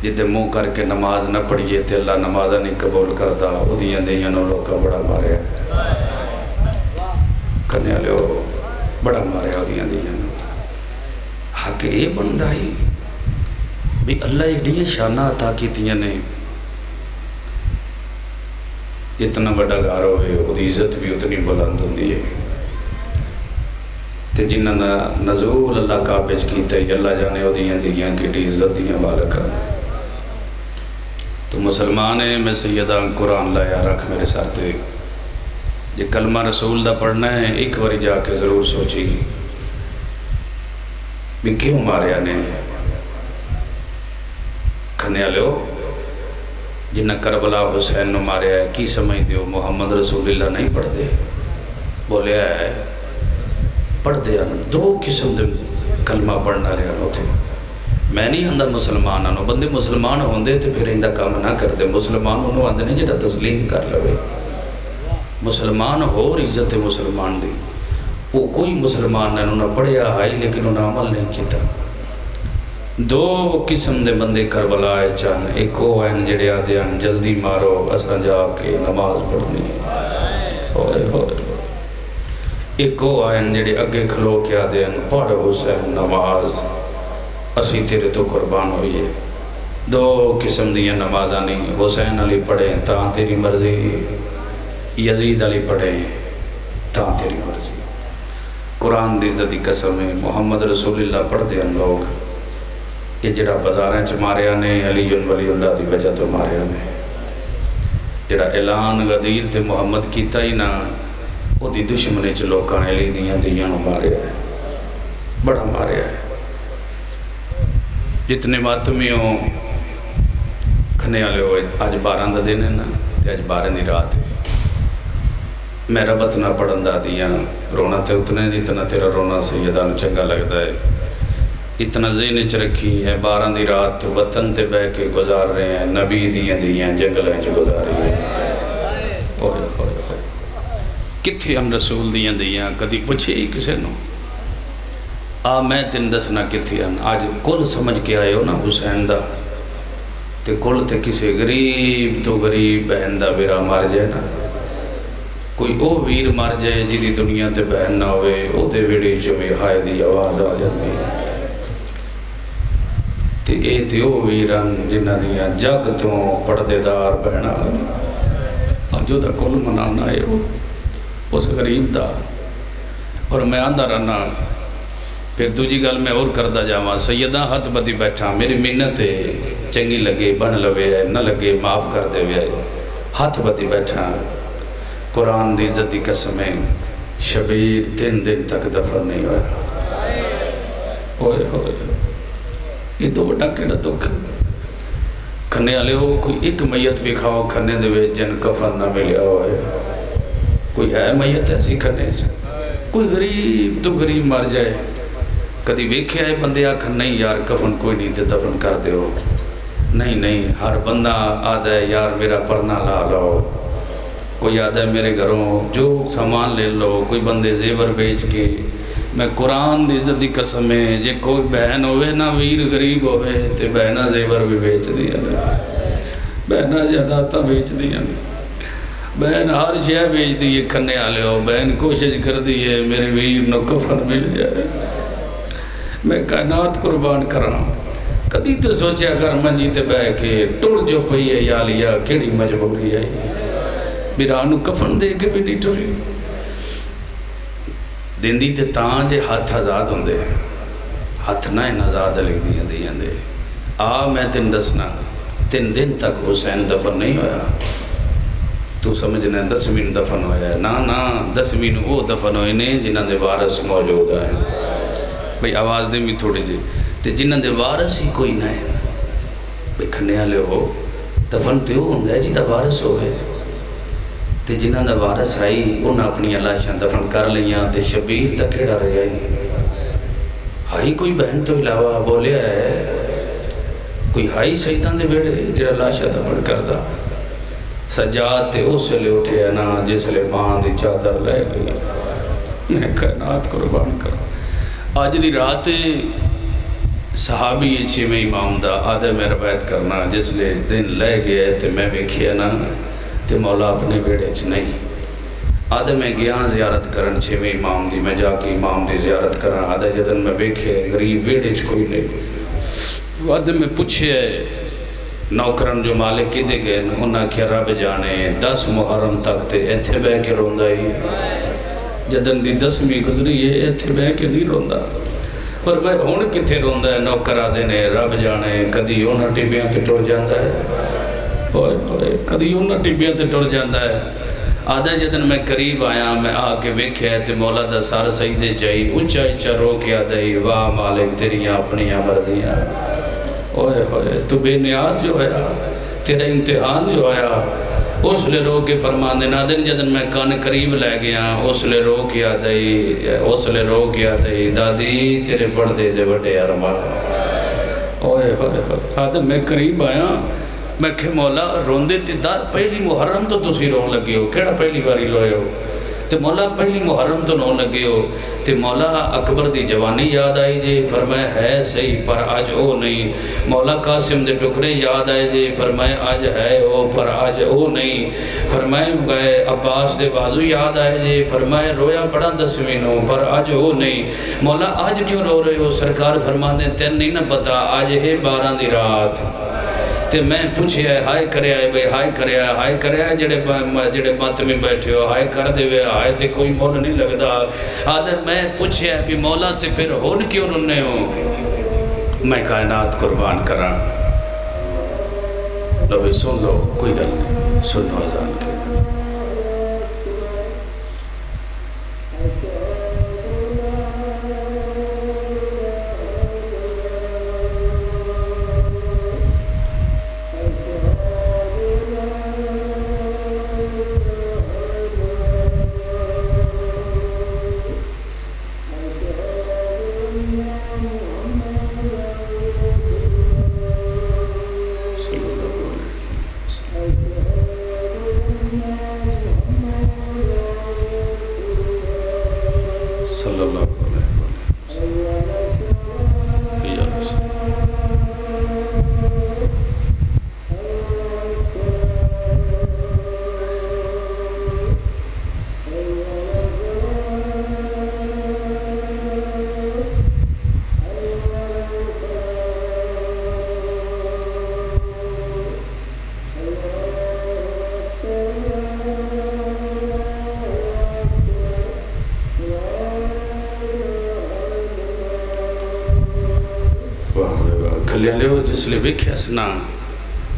جدے منہ کر کے نماز نہ پڑھیے تے اللہ نمازہ نہیں قبول کرتا. او دیاں دیاں نو لوکا بڑا مارے کرنے والے ہو بڑا مارے او دیاں دیاں نو. حق یہ بندہ ہی بھی اللہ ایڈیاں شانہ عطا کیتیاں نے. اتنا بڑا گھر ہوئے وہ عزت بھی اتنی بلند ہوندی ہے. تے جنہ دا نزول اللہ کعبہ کیتا ہے اللہ جانے وہ دیاں کی عزت دیاں مالک. تو مسلمان ہے میں سیدہ قرآن لایا رکھ میرے ساتھ. یہ کلمہ رسول دا پڑھنا ہے ایک باری جا کے ضرور سوچی بھی کیوں ماریا نے. کھنے والے ہو جنہ کربلا حسین نو ماریا ہے کی سمجھ دیو محمد رسول اللہ نہیں پڑھ دے. بولیا ہے پڑھ دے. دو قسم دے کلمہ پڑھنا رہے ہوتے. میں نہیں آندہ مسلمان آنو بندے مسلمان ہوندے تے پھر اندہ کام نہ کر دے. مسلمان انہوں آندے نہیں جڑا تسلیم کر لوے. مسلمان ہو عزت مسلمان دی. وہ کوئی مسلمان نہ پڑھیا آئی لیکن انہوں عمل نہیں کیتا. دو قسم دے بندے کربلا آئے چاہن. ایک وہ ہیں جڑے آدھے ہیں جلدی مارو اساں جا کے نماز پڑھنی. ایک وہ ہیں جڑے اگے کھلو کے آدھے ہیں پڑھ حسین نماز اسی تیرے تو قربان ہوئیے. دو قسم دیاں نمازاں نہیں. حسین علی پڑھیں تاں تیری مرضی, یزید علی پڑھیں تاں تیری مرضی. قرآن دی عزت دی قسم ہے. محمد رسول اللہ پڑھ دے ہیں لوگ. یہ جڑا بازاریں چ ماریا نے علی ولی اللہ دی وجہ تو ماریا نے. جڑا اعلان غدیر تے محمد کیتا ہی نہ وہ دی دشمنے چ لوکاں علی دیاں نو ماریا ہے. بڑا ماریا ہے. جتنے ماتمی ہوں کھنے والے ہوئے آج 12 دا دن ہے نا تے آج 12 دی رات ہے. میں ربط نہ پڑھن دا دیاں رونا تے اتنے جتنا تیرا رونا سیدہ نو چنگا لگتا ہے. اتنا ذہن چ رکھی ہے 12 دی رات تو وطن تے بہ کے گزار رہے ہیں. نبی دیاں جنگلیں چ گزاری ہیں. کتھے ہم رسول دیاں کدی پوچھے ہی کسے نو میں تین دسنا کتھی ہیں. آج کل سمجھ کے آئے ہو نا حسین دا تے کل تے کسے غریب تو غریب بہن دا بیرا مار جائے نا. کوئی او ویر مار جائے جی دنیا تے بہن نہ ہوئے او دے ویڑی جو بھی ہائے دی آواز آ جاتی ہے. تے اے تے او ویران جنہ دیاں جگ تو پردے دار بہنا جو دا کل منانا ہے اس غریب دا. اور میں آندہ رہنا پھر دوجی گل میں اور کردہ جاواں. سیدہ ہاتھ بدی بیٹھا میری منت چنگی لگے بن لوے ہے نہ لگے معاف کر دے ہوئے. ہاتھ بدی بیٹھا قرآن دی عزت دی قسم ہے شبیر 3 دن تک دفن نہیں ہویا. یہ دو بڑا کیڑا دکھ. کھنے والے ہو کوئی ایک میت بھی کھاؤ کھنے دے جن کفن نہ ملیا ہوئے. کوئی ہے میت ایسی کھنے سے کوئی غریب تو غریب مر جائے کدی ویکھے آئے بندے آکھن نہیں یار کفن کوئی نہیں تے دفن کر دے ہو. نہیں ہر بندہ آدھا ہے یار میرا پرنا لا لو. کوئی آدھا ہے میرے گھروں جو سامان لے لو. کوئی بندے زیور بیچ کے. میں قرآن دی عزت دی قسم ہے جے کوئی بہن ہوئے نا ویر غریب ہوئے تے بہنہ زیور بھی بیچ دیا. بہنہ جائیداداں بیچ دیا. بہن ہر شے بیچ دیے کھنے والے ہو. بہن کوشش کر دیے میرے ویر نو کفن مل جائے. میں کائنات قربان کراں. کدی تو سوچیا کر منجی تے بہ کے ٹر جو پئی ہے یا لیا کیڑی مجبوری ہے. میرانو کفن دے کے بھی نہیں ٹری. دیندی تے تاں جے ہاتھ آزاد ہوندے. ہاتھ نہ آزاد لگ دیاں دے میں تین دسنا 3 دن تک حسین دفن نہیں ہویا، تو سمجھنا 10ویں دفن ہویا ہے، نا 10ویں وہ دفن ہوئے نے جنہ دے وارث موجود ہیں۔ بھئی آواز دیں بھی تھوڑی جی، تے جنہ دے وارث ہی کوئی نہ ہے، بھئی کھنے والے ہو دفن تے وہ ہوں گے جی دا وارث ہوئے، تے جنہ دا وارث آئی انہاں اپنی لاشاں دفن کر لیاں، تے شبیر دا کیڑا رہے آئی کوئی بہن تو علاوہ بولیا ہے کوئی ہائی سیدان دے بیٹے جڑا لاشا دفن کردا، سجاد تے اس لے اٹھے نا جس لے ماں دی چادر لے گئی۔ میں کائنات قربان کرا آج دی رات صحابی 6ویں امام دا آدھے میں روایت کرنا جس لے دن لے گئے تے میں ویکھیا نا تے مولا اپنے بیڑے چ نہیں، آدھے میں گیا زیارت کرن 6ویں امام دی، میں جا کے امام دی زیارت کرن، آدھے جدن میں ویکھے غریب بیڑے چ کوئی نہیں، آدھے میں پوچھے نوکرن جو مالک کی دے گئے انہاں کیا رب جانے 10 محرم تک تے ایتھے بے کے روندہ ہی، جدن دی 10ویں گزری ہے ایتھے بے کے نہیں روندہ، پر میں ہون کتھے روندہ ہے نوکر آدھے نے رب جانے کدی انہاں ٹیبیاں تے ٹر جاندہ ہے، کدی انہاں ٹیبیاں تے ٹر جاندہ ہے۔ آدھے جدن میں قریب آیا میں آکے ویکھے تے مولا دا سار سجدے جائی اچھا اچھا رو کے آدھے واہ مالک تیریاں اپنیاں مرضیاں، اوئے ہوئے تو بے نیاز جو ہے تیرا امتحان جو ہے اس لے رو کے فرمان دینا دن جدن میں کان قریب لے گیا اس لے رو کے آدھائی دادی تیرے پڑھ دے وڈے ارمان، اوئے ہوئے آدھے میں قریب آیا میں کہ مولا روندے تے پہلی محرم تو تسی رون لگے ہو، کیڑا پہلی باری روئے ہو تے مولا پہلی محرم تو رون لگے ہو تے مولا اکبر دی جوانی یاد آئی جے، فرمائے ہے صحیح پر آج او نہیں، مولا قاسم دے ٹکرے یاد آئے جے، فرمائے آج ہے او پر آج او نہیں، فرمائے گئے عباس دے بازو یاد آئے جے، فرمائے رویا پڑا 10ویں نو پر آج او نہیں، مولا آج کیوں رو رہے ہو، سرکار فرمان دے تین نہیں نہ پتا آج ہے 12 دی رات، تے میں پوچھے ہائے کرے آئے بھئی ہائے کرے آئے جڑے بات میں بیٹھے ہو ہائے کر دے وے آئے تے کوئی مول نہیں لگدا، آدھر میں پوچھے بھی مولا تے پھر ہون کیوں رنے ہو، میں کائنات قربان کران لو بھی سن لو کوئی گل نہیں سن لو آزان کے جس لئے ویکھے اسنا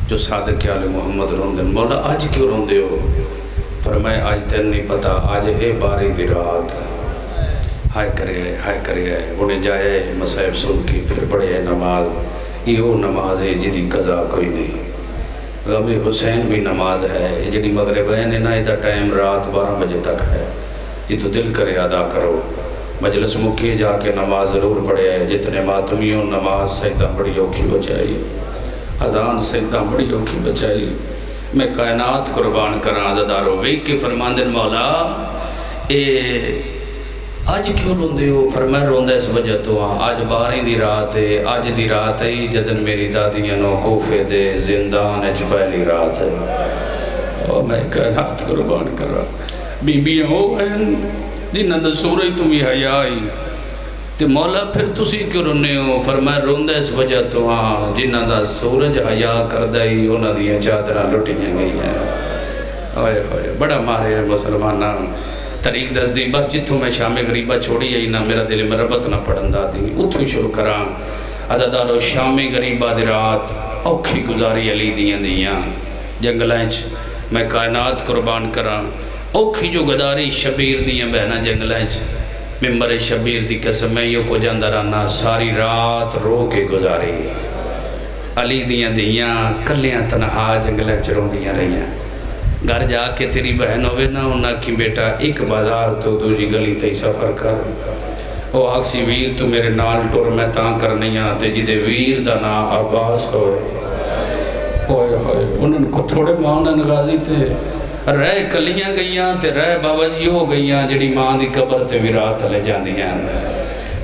جو صادق آل محمد روندے مولا آج کیوں روندے ہو، فرمائے آج تین نہیں پتا آج ہے 12 دی رات، ہائے کرے آئے انہیں جائے مسائب سن کی پھر پڑھے نماز، یہ وہ نماز ہے جدی قضا کوئی نہیں، غم حسین بھی نماز ہے جدی مغرب ہے نہ ادھا ٹائم رات 12 بجے تک ہے، یہ تو دل کرے ادا کرو، مجلس مکھی جا کے نماز ضرور پڑھے جتنے ماتمیوں نماز سجدہ بڑی اوکھی بچائی، اذان سجدہ بڑی اوکھی بچائی، میں کائنات قربان کران عزدارو ویک کے فرمان دن مولا اے آج کیوں روندے ہو، فرمائے روندہ اس وجہ تو آج 12 دی رات ہے، آج دی رات ہے جدن میری دادیاں نو کوفے دے زندان اچ پہلی رات ہے، اور میں کائنات قربان کر رہا بی بیاں ہو ہیں جنہ دا سورج تمہیں حیائی تے مولا پھر تسی کیوں رونے ہو، فرمائے روندہ اس وجہ تو جنہ دا سورج حیا کردائی انہ دیاں چادرہ لٹیاں گئی ہیں، آئے ہوئے بڑا مارے ہے مسلمانہ طریق دس دی بس جتوں میں شام غریبہ چھوڑی ہے نہ میرا دل میں ربط نہ پڑھن دا دی اتھو شروع کران عددارو شامی غریبہ دی رات اوکھی گزاری علی دیاں دیاں جنگلائنچ میں کائنات قربان کراں اوکھی جو گداری شبیر دیاں بہنا جنگلائنچ ممبر شبیر دی قسم میں یوں کو جاندرانا ساری رات رو کے گزاری علی دیاں دیاں کلیاں تنہا جنگلائنچ رو دیاں رہیاں گھر جا کے تیری بہن ہوئے نا انہاں کی بیٹا ایک بازار تو دوجی گلی تے سفر کر او آکسی ویر تو میرے نال ٹور میں تاں کرنیاں تے جدے ویر دا نا عباس ہوئے انہوں کو تھوڑے ماؤنہ نغازی تے رہ کلیاں گئیاں تے رہ بابا جی ہو گئیاں جڑی ماں دی قبر تے ویرات لے جاندیاں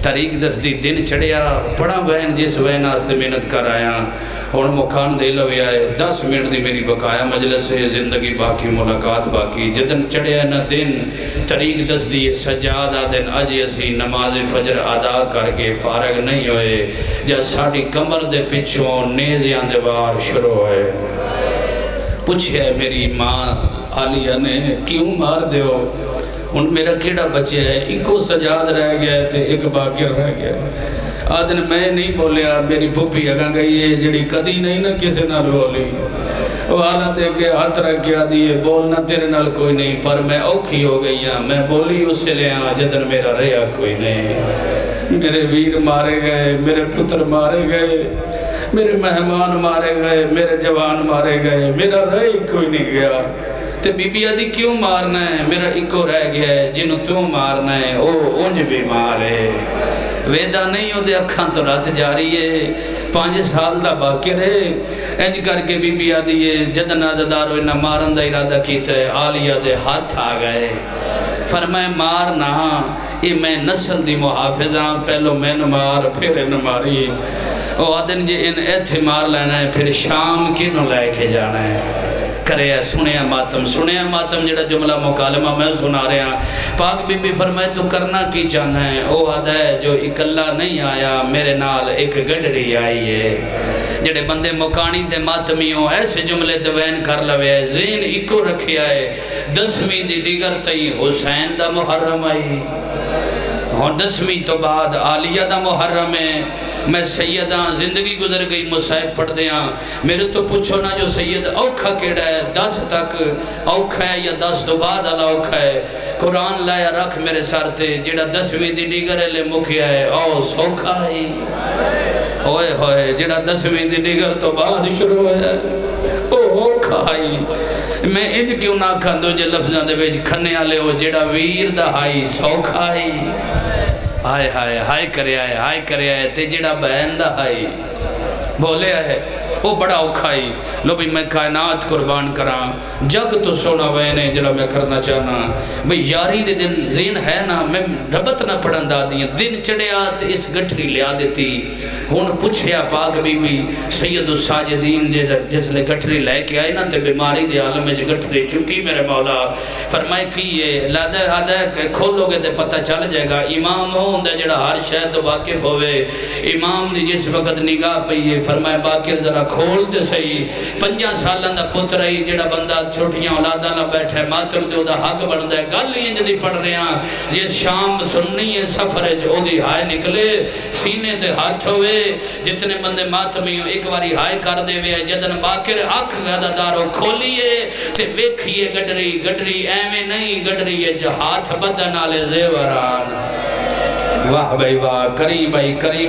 تاریخ دس دی دن چڑھیا پڑا بہن جس بہن آستے محنت کر آیا اور مکان دے لوے آئے 10 منٹ دی میری بقایا مجلس سے زندگی باقی ملاقات باقی جدن چڑھیا نہ دن تاریخ دس دی سجادہ دن اج اسی نماز فجر ادا کر کے فارغ نہیں ہوئے جب ساڑی کمر دے پچھوں نیزیاں دے بار شروع ہوئے پوچھے میری ماں عالیہ نے کیوں مار دے ہو ان میرا کیڑا بچے ہے ایک کو سجاد رہ گیا ہے تے ایک باقر رہ گیا ہے آدھن میں نہیں بولیا میری پھوپھی اگاں گئی ہے جڑی کدی نہیں نہ کسی نال بولی وہ آلہ دے کے ہاتھ رکھ کے آدھی ہے بولنا تیرے نال کوئی نہیں پر میں اوکھی ہو گئی ہاں میں بولی اس سے لے آں جدن میرا ریا کوئی نہیں میرے ویر مارے گئے میرے پتر مارے گئے میرے مہمان مارے گئے میرے جوان مارے گئے میرا رہی کوئی نہیں گیا تے بی بی آدھی کیوں مارنا ہے میرا ایکو رہ گیا ہے جنہوں تو مارنا ہے او انج بھی مارے ویدہ نہیں ہو دے اکھاں تو رات جاری ہے 5 سال دا باقی رہے انج کر کے بی بی آدھی ہے جدن آزدارو انہا مارن دا ارادہ کیتا ہے عالیہ دے ہاتھ آ گئے فرمائے مارنا یہ میں نسل دی محافظاں پہلو میں نمار پھر نماری او آدن جی ان ایتھے مار لینا ہے پھر شام کنوں لے کے جانا ہے کرے سنیا ماتم جڑا جملہ مکالمہ میں سنا رہے ہیں پاک بی بی فرمائے تو کرنا کی چاہنا ہے او آدھا ہے جو اکلہ نہیں آیا میرے نال ایک گڑڑی آئی ہے جڑے بندے مکانی دے ماتمیوں ایسے جملے دوین کر لوے ہے زین اکو رکھی آئے 10ویں دی دیگر تئی حسین دا محرم آئی اور 10ویں تو بعد عالیہ دا محرم ہے میں سیدہ زندگی گزر گئی مصائب پڑھ دیاں میرے تو پوچھو نا جو سید اوکھا کیڑا ہے 10 تک اوکھا ہے یا 10 تو بعد آلہ اوکھا ہے قرآن لایا رکھ میرے سار تے جڑا 10ویں دی دیگر لے مکھیا ہے او سوکھا ہی ہوئے ہوئے جڑا 10ویں دی دیگر تو بعد شروع ہے او اوکھا ہی میں انج کیوں نہ کھندو جے لفظاں دے ویج کھنے آلے ہو جڑا ویر دا ہائی سوکھا ہی ہائے کرے آئے تے جڑا بہن دا ہائی بولے آئے وہ بڑا اوکھائی لو بھی میں کائنات قربان کراں جگ تو سونا وینے جڑا میں کرنا چاہنا بھئی یاری دے دن زین ہے نا میں ربط نہ پڑھن دا دیا دن چڑے آت اس گھٹری لیا دیتی ہون پوچھیا پاک بی بی سید الساجدین جس لے گھٹری لے کے آئے نا تے بیماری دے عالم میں گھٹری چکی میرے مولا فرمائے کی یہ لادہ آدھے کھولو گے تے پتہ چل جائے گا امام ہوں دے جڑا ہر شہد تو واقف ہوئے امام دی جس وقت نگاہ پہیے فرمائے باقر ذرا کھول دے سہی 5 سالان دا پتر رہی جڑا بندہ چھوٹیاں اولادہ نہ بیٹھے ماتم دے دا حق بڑھ دے گل ہی جدی پڑھ رہے ہیں یہ شام سننی ہے سفر ہے جو دی ہائے نکلے سینے تے ہاتھ ہوئے جتنے بندے ماتمی ایک باری ہائے کر دے وے جدن باقر آنکھ گادہ دارو کھولیے تے ویکھیے گڑری ایویں نہیں گڑری ہے جو ہاتھ بدن آلے زیوران واہ بھائی واہ کری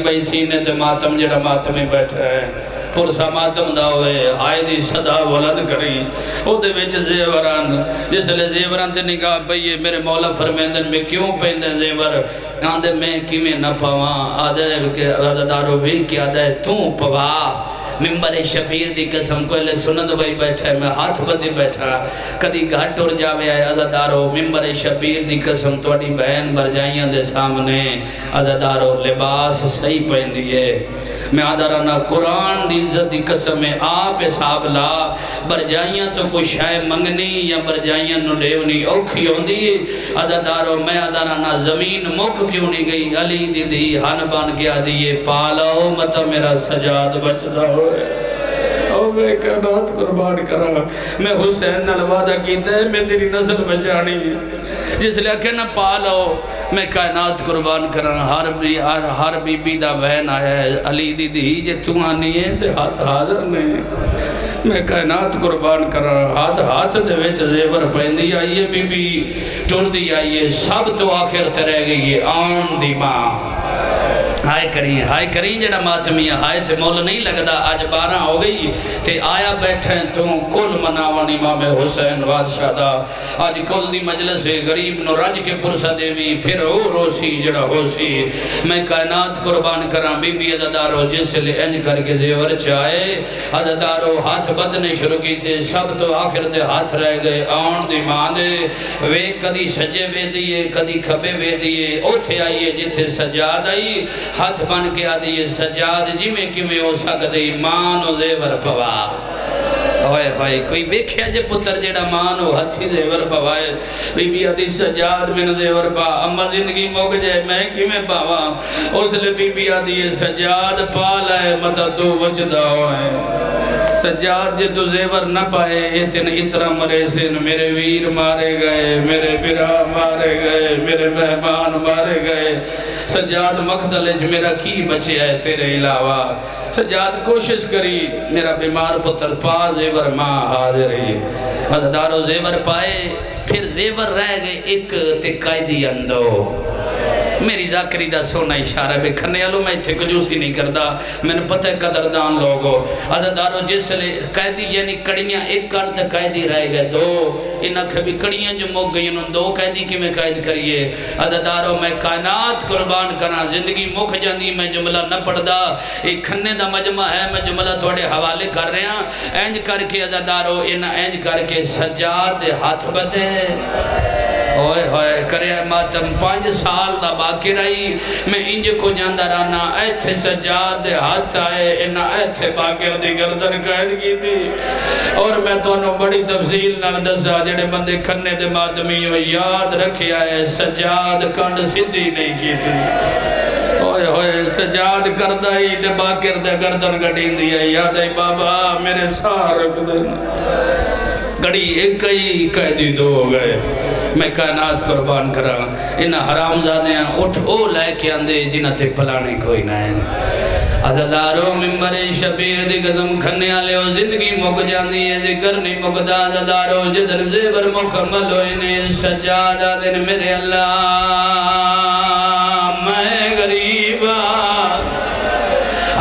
بھائی سینے تے ماتم جڑا ماتمی بیٹھے ہیں پرسا ماتم دا ہوئے آئے دی صدا ولد کری او دے ویچ زیوران جس لے زیوران تے نکاہ بھئیے میرے مولا فرمیندن میں کیوں پہندن زیور آندے میں کیویں نہ پاواں آدھے دارو بھی کیا آدھے تو پوا ممبر شبیر دی قسم کو لے سنت بھائی بیٹھا ہے میں ہاتھ بدی بیٹھا کدی گھٹ اور جاوے آئے عزدارو ممبر شبیر دی قسم توڑی بہن برجائیاں دے سامنے عزدارو لباس صحیح پہن دیئے میں آدھارانا قرآن دی عزت دی قسم میں آپ حساب لا برجائیاں تو کوئی شائع منگنی یا برجائیاں نڈیونی اوکھی ہوں دی عزدارو میں آدھارانا زمین مک کیوں نہیں گئی علی دی دی ہن بان گیا دیئے پالاؤ مطا میرا سجاد بچ رہا ہوئے او میں کائنات قربان کرا میں حسین نال وعدہ کیتا ہے میں تیری نسل بچانی جس لئے کہ نہ پالو میں کائنات قربان کرنا ہر بی بی دا بہن آیا ہے علی دی دی جے تو آنی ہے تے ہاتھ حاضر نے میں کائنات قربان کرنا ہاتھ دے وچ زیور پہندی آئیے بی بی ٹر دی آئیے سب تو آخر تے رہ گئی ہے آن دی ماں ہائے کریں جڑا ماتمیہ ہائے تے مول نہیں لگدا آج 12 ہو گئی تے آیا بیٹھیں تو کل مناون امام حسین بادشاہ دا آج کل دی مجلس غریب نو رج کے پرسہ دیوی پھر او روسی جڑا ہوسی میں کائنات قربان کراں بی بی عزدارو جس لئے انج کر کے زیور چاہے عزدارو ہاتھ بدنے شروع کی تے سب تو آخر دے ہاتھ رہ گئے آن دی ماں دے وے کدی سجے وے دیئے کدی کھبے وے دیئے اوتھے آئیے جتھے سجاد آئی ہاتھ بن کے آدھی یہ سجاد جی میں کیوں میں ہو سکتے مان و زیور پوا ہوئے کوئی بیکھیا جے پتر جیڑا مان و ہتھی زیور پوائے بی بی آدھی سجاد میں زیور پا اما زندگی موگ جائے میں کیوں میں پاوا اس لئے بی بی آدھی یہ سجاد پا لائے مدہ تو وجدہ ہوئے سجاد جے تو زیور نہ پائے اتنا مرے سن میرے ویر مارے گئے میرے برا مارے گئے میرے مہمان مارے گئے سجاد مقتلج میرا کی بچے ہے تیرے علاوہ سجاد کوشش کری میرا بیمار پتر پا زیور ماں حاضری عزدارو زیور پائے پھر زیور رہ گئے ایک تے قائدی اندو میری ذاکری دا سونا اشارہ بے کھنے آلو میں اتھے کجوسی نہیں کردا میں نے پتہ قدردان لوگو عزدارو جس لئے قیدی یعنی کڑیاں ایک کال تے قیدی رہ گئے دو انہاں کبھی کڑیاں جو موگ گئی انہوں دو قیدی کی میں قید کریے عزدارو میں کائنات قربان کرنا زندگی مکھ جاندی میں جملہ نہ پڑھدا ایک کھنے دا مجمع ہے میں جملہ تھوڑے حوالے کر رہے ہیں اینج کر کے عزدارو انہاں اینج کر کے سجاد ہاتھ بتے ہوئے ہوئے کرے ماتم 5 سال دا باقی رہی میں انج کو جاندہ رانا ایتھے سجاد ہاتھ آئے انہا ایتھے باقی دی گردن قید کی تھی اور میں تو انہوں بڑی تفصیل نہ دسا جڑے بندے کھنے دے مادمیوں یاد رکھے آئے سجاد کانڈ سدھی نہیں کی تھی ہوئے ہوئے سجاد کردائی دے باقی دے گردن گڑین دیا یاد ہے بابا میرے سارک دن گڑی ایک ہی قیدی دو ہو گئے میں کائنات قربان کرا انہا حرام زادیاں اٹھ او لائے کے اندے جنہ تے پلانے کوئی نہ ہے عزدارو ممبر شبیر دی قسم کھنے آلے ہو زندگی مک جاندی ہے ذکر نہیں مکدہ عزدارو جدر زیبر مکمل ہوئے سجادہ دن میرے اللہ میں غریبا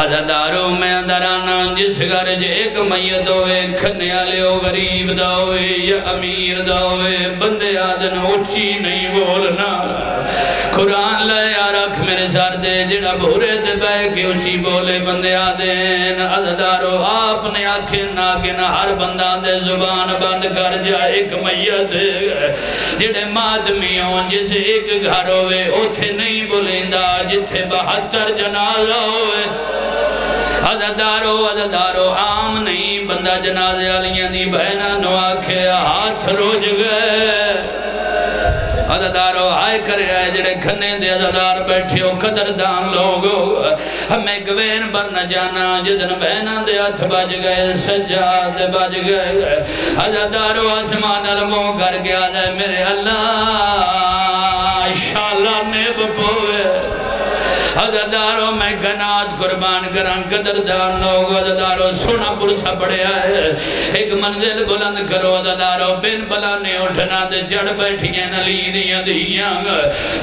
عزدارو میں اندرانا جس گھر جے ایک میت ہوئے کھنے آلے ہو غریب دا ہوئے یا امیر دا ہوئے بندے آدن اچھی نہیں بولنا قرآن لے آرکھ میرے سار دے جڑا بھورے دے بے کے اچھی بولے بندے آدن عزدارو آپ نے آنکھیں ناگن ہر بندہ دے زبان بند کر جائے ایک میت جڑے مادمیوں جس ایک گھر ہوئے اوتھے نہیں بولندہ جتھے 72 جنازہ ہوئے عزدارو عام نہیں بندہ جنازے علیاں دی بہنہ نو آکھے ہاتھ روج گئے عزدارو آئے کرے آئے جڑے کھنے دے عزدار بیٹھے ہو قدردان لوگو ہمیں گوین بر نہ جانا جدن بہنہ دے ہاتھ بج گئے سجاد بج گئے عزدارو آسمان علموں کر گیا جائے میرے اللہ انشاءاللہ نیب پوئے عزدارو میں گنات قربان کران قدردان لوگ عزدارو سونا پرسا پڑے آئے ایک منزل بلند کرو عزدارو بین بلانے اٹھنا دے جڑ بیٹھیں نلی دیاں دیاں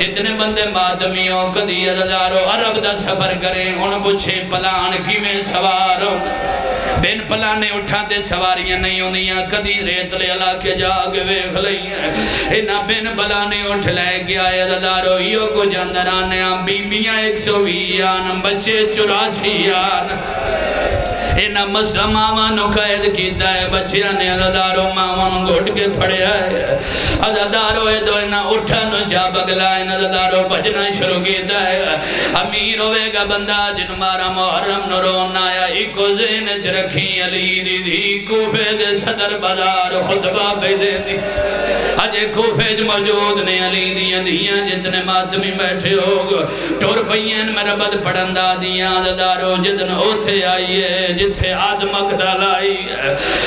جتنے بندے مادمیوں کدی عزدارو عرب دا سفر کریں ان پوچھے پلان کی میں سواروں بین پلانے اٹھاتے سواریاں نہیں ہوندیاں کدی ریت لے علاقے جاگ ویخ لئیاں انہا بین پلانے اٹھ لے گیا عزدارو یو کو جاندرانے بیبیاں 120 بچے 84 انہا مسئلہ ماما نو قید کیتا ہے بچیاں نے عزدارو ماما نو گھٹ کے پھڑے آئے عزدارو ایدو انہا اٹھا نو جا بگلا عزدارو بجنا شروع کیتا ہے امیر ہوئے گا بندہ جن مارا محرم نو رونا آیا ایکو زینج رکھی علی دی دی کوفے دے صدر بازار خطبہ پہ دے دی اجے کوفے جو موجود نے علی دیاں دیاں جتنے ماتمی بیٹھے ہوگا ٹور پہین میں ربط پڑھندہ دیاں عزدارو جتن اوتھے آئیے جتھے آدمک ڈالائی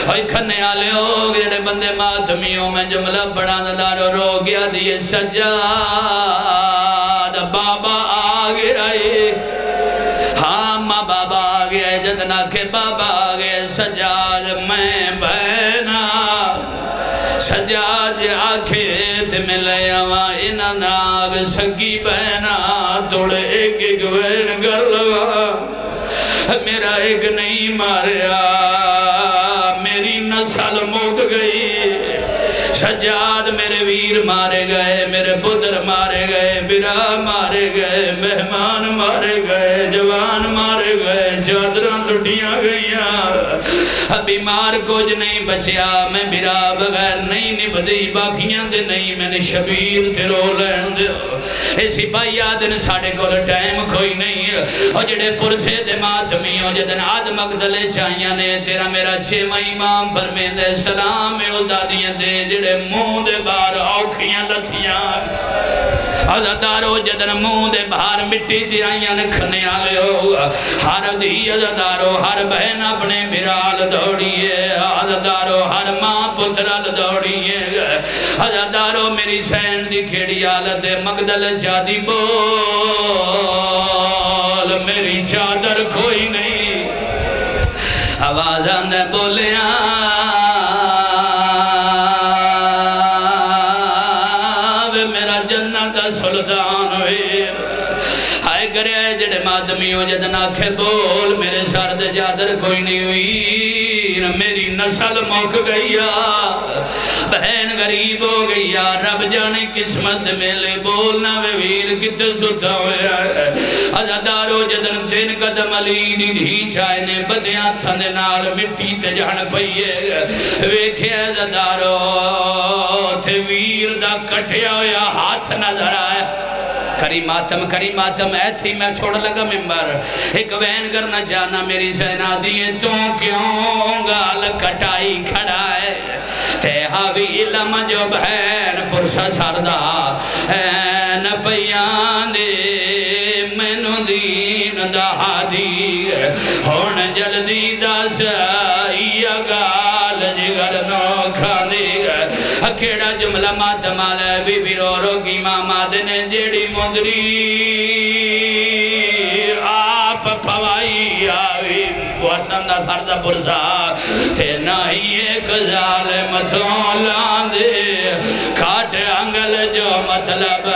ہوئی کھنے آلے ہو گئے بندے ماتمیوں میں جملہ پڑھا دارو رو گیا دیئے سجاد بابا آ گیا ہے ہاں ماں بابا آ گیا ہے جدنا کے بابا آ گیا سجاد میں بہنا سجاد آکھے تے ملے آوہ انہ ناگ سگی بہنا توڑے ایک ایک وین گر لگا میرا ایک نہیں ماریا میری نسل موک گئی سجاد میرے ویر مارے گئے میرے پتر مارے گئے برا مارے گئے مہمان مارے گئے جوان مارے گئے چادران لٹیاں گئیاں بیمار کچھ نہیں بچیا میں برا بغیر نہیں نبدی باقیاں دے نہیں میں نے شبیر تھے رو لین دے ایسی پائی آدن ساڑے کو ٹائم کوئی نہیں اور جڑے پرسے دے ماتمیوں جدن آد مقدلے چاہیاں نے تیرا میرا چھوہ امام فرمین دے سلام میں ادادیاں دے جڑے منہ دے بار آکھیاں لتھیاں عزدارو جدن منہ دے بار مٹی دی آئیاں کھنے آلے ہو ہر دی عزدارو ہر بہن اپنے برال دوڑیے عزدارو ہر ماں پترال دوڑیے عزدارو میری سین دی کھیڑی آلت مقدل جادی بول میری چادر کوئی نہیں آواز آندے بولیاں سلطان ویر ہائے گرے آئے جڑے مادمیوں جدن آنکھیں بول میرے سرد جادر کوئی نہیں ہوئی میری نسل موک گئیا بہن غریب ہو گئیا رب جانے قسمت ملے بولنا ویر کتے ستا ہویا عزدارو جدن تین قدم علی دی چائنے بدیاں تھندے نال مٹی تے جان پئیے ویکھے عزدارو تھے ویر دا کٹیا ہویا ہاتھ نظر آیا کریماتم ایتھی میں چھوڑ لگا ممبر ایک وین کرنا جانا میری سینہ دیئے تو کیوں گال کٹائی کھڑا ہے تے حاوی علم جو بہن پرسا سردہ این پیان دے مینو دین دا دی ہون جلدی دا سایا گال جگر نو کھاندی کھیڑا جملہ ماتمال ہے بی بی رو رو کی ماما دنے جیڑی مدری آپ پوائی آوی واسندہ سردہ پرسا تھے نائی ایک ظالم تھوں لاندے کھاٹ انگل جو مطلب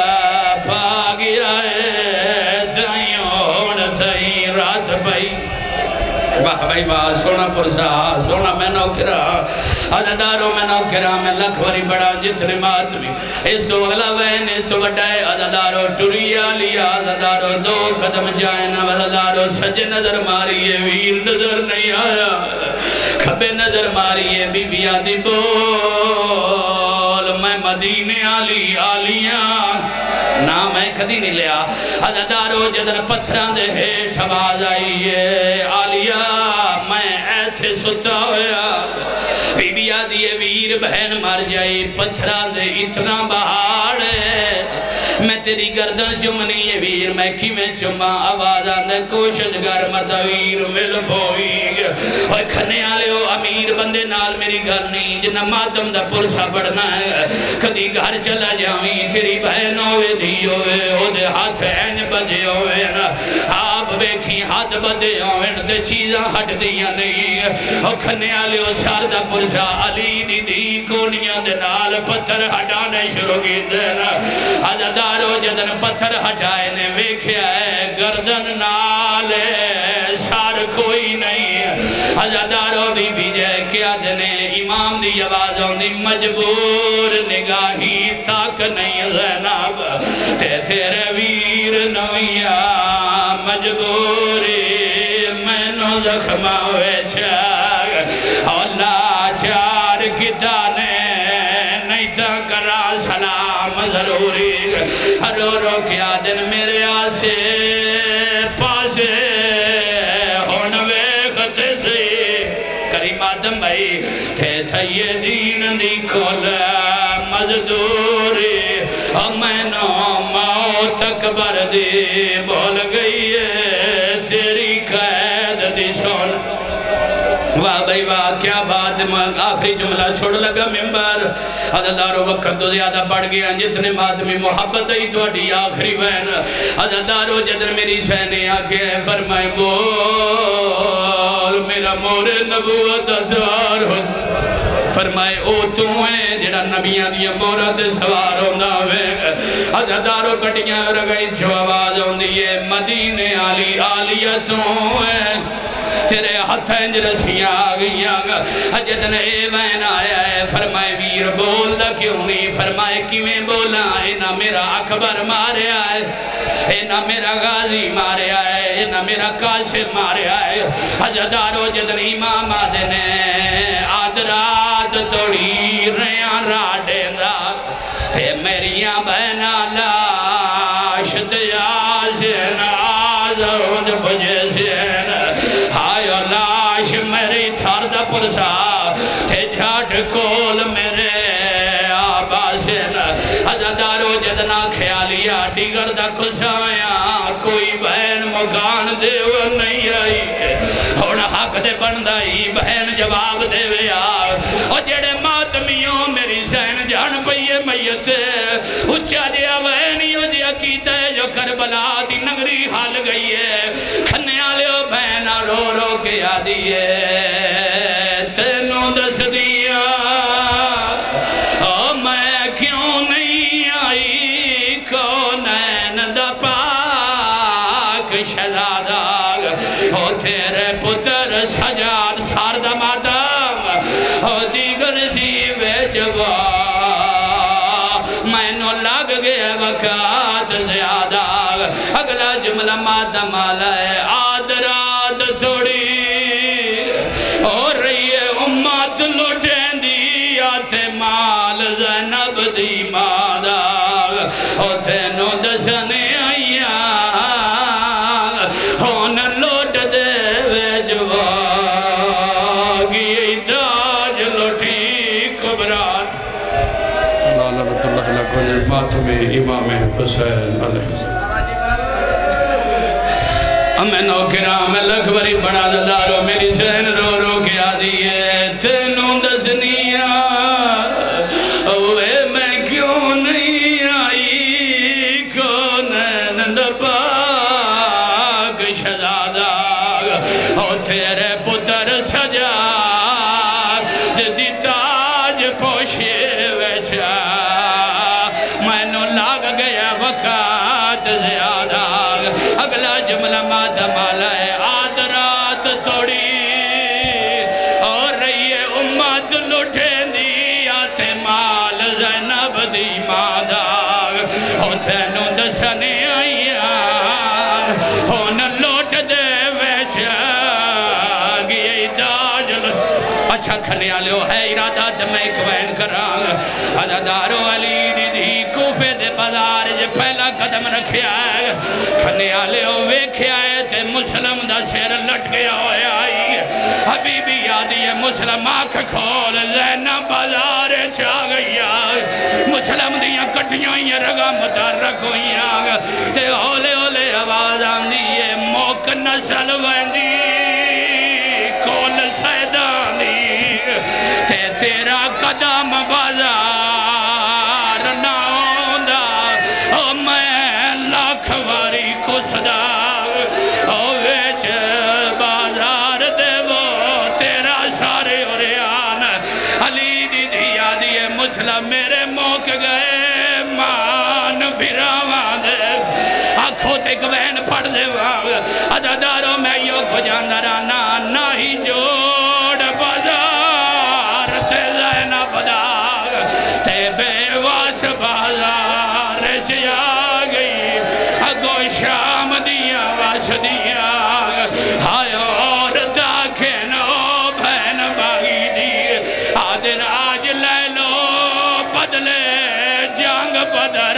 پا گیا ہے تائیون تائیں رات پائی واہ بھائی واہ سونا پرسا سونا میں نوکرہ عزدارو میں نوکرہ میں لکھوری بڑا جتنے ماتمی اس تو اگلا وین اس تو بڑھائے عزدارو ٹوریا لیا عزدارو دو قدم جائنا عزدارو سج نظر ماریے ویر نظر نہیں آیا کھبے نظر ماریے بی بی آدھی بول میں مدینے آلیاں نا میں کدی نہیں لیا عزدارو جدن پتھران دے ہیٹھ آواز آئیے آلیا میں ایتھے ستا ہویا بی بی آدھی ویر بہن مار جائی پتھران دے اتنا بہاڑ ہے میں تیری گردن چمنی ہے ویر میں کی میں چمہ آواز آندے کوشش گر مدویر مل بوئی اور کھنے آلے ہو امیر بندے نال میری گھر نہیں جنہ ماتم دا پرسا پڑھنا ہے کدی گھر چلا جاویں تیری بہن ہوئے دی ہوئے او دے ہاتھ این بجے ہوئے آپ بیکھی ہاتھ بدے ہوئے تے چیزاں ہٹ دیا نہیں اور کھنے آلے ہو ساردہ پرسا علی دی دی کونیاں دے نال پتھر ہٹانے شروع کی دینا عزدارو جدن پتھر ہٹائے نے ویکھیا ہے گردن نالے سار کوئی نہیں عزدارو بی بی جائے کیا دنے امام دی آوازوں دی مجبور نگاہی تاک نہیں زینب تیرے ویر نویا مجبوری میں نو زخمہ ہوئے چھاگ اللہ چار کتانے نہیں تا کرا سلام ضروری رو رو کیا دن میرے آسے پاسے ہونوے خطے سے کریم آدم بھائی تھے تھئیے دین دی کھول مزدوری میں نو موت اکبر دی بول گئی ہے تیری قید دی سن واہ بھائی واہ کیا بات ہے. آخری جملہ چھوڑ لگا ممبر عزیزدارو وقت تو زیادہ بڑھ گیا جتنے ماتمی محبت ہی تو اڈی آخری وین عزیزدارو جدر میری سینے آکے فرمائے بول میرا مور نبوت سوار ہو فرمائے او تو ہیں جڑا نبیان دیا مورا دے سوار ہونا ہوئے عزیزدارو کٹیاں رگئی جو آواز ہوندی ہے مدینے آلی آلیہ تو ہیں تیرے ہتھیں رسیاں آگئیاں جدن اے وین آیا ہے فرمائے ویر بول دا کیوں نہیں فرمائے کیویں بولا اینا میرا اکبر مارے آئے اینا میرا غازی مارے آئے اینا میرا قاسم مارے آئے حجدارو جدن امام آدھنے آدرات توڑی ریاں راڈیں دا تے میریاں بہنا لاش تیازین آزود بجے سین ہائیو لاش میری ساردہ پرسا تھے جھاٹ کول میرے آباسین عزیزدارو جدنا خیالیا ڈیگر دا کسایا کوئی بہن مکان دیو نہیں آئی اور حق دے بندائی بہن جواب دیوے اور جڑے ماتمیوں میری سین جان پئیے میت اچھا دیا بہنیوں دیا کیتا ہے جو کربلا دی نگری حال گئی ہے کھنے آلے ہو بہنہ رو رو کے آدیے تینوں دس دیا میں کیوں نہیں آئی کونین دا پاک شہزادہ او تیرے پتر سجاد سارد ماتم او دیگر سی بیچوا میں نو لگ گئے وقت زیادہ اگلا جملہ ماتم آلہ ہے آدرات تھوڑی اور رہی ہے امت لوٹیں دی آتے مال زینب دی مادہ او تینوں دسنے آئیاں ہون لوٹ دے ویجواگی ایتاج لوٹی کبران اللہ لعنت اللہ علیہ کو ماتم امام حسین علیہ السلام ہمیں نوکرام لکھوری بڑا دلارو میری سین رو رو کے آدیے تینوں دسنیاں اوے میں کیوں نہیں آئی کونین دا پاک شہزادہ او تیرے پتر سجاد دی تاج پوشے ویچا میں نو لاگ گیا وقت زیادہ اگلا جملہ ماتم آلہ ہے آدرات توڑی اور رہی ہے امت لٹھیں دی آتے مال زینب دی مادہ او تینوں دسنے آئیاں ہون لوٹ دے ویچاگی ایداج اچھا کھنے آلے ہو ہے ارادات میں ایک وین کرانگ عزیزدارو علی دی کوفے دے بازار جے پہلا قدم رکھے آئے کھنے آلے ہو ویکھے آئے تے مسلم دا سیر لٹ گیا ہوئے آئی حبیبی یادی ہے مسلم آنکھ کھول زینب بازار چاہ گئی آئے مسلم دیاں کٹیاں یہ رگا متحرک ہوئی آگا تے ہولے ہولے آواز آندی ہے موک نسل ویندی کول سیدانی تے تیرا قدم بازار نہ ہوندہ او میں لاکھ واری کسدہ او ویچ بازار دے وہ تیرا سارے اوریان علی دی دیا دیئے مسلم میرے موک گئے مان بھراوان دے آنکھوں تے گوین پڑ دے وہاں عزیزدارو میں یوں کو جاندرانا نہ ہی جوڑ بازار تے زینب داغ تے بے واس بازار چیا گئی اگو شام دیا واس دیا ہائے اور تاکھن او بہن باغی دی آدھر آج لے لو بدلے جنگ بدر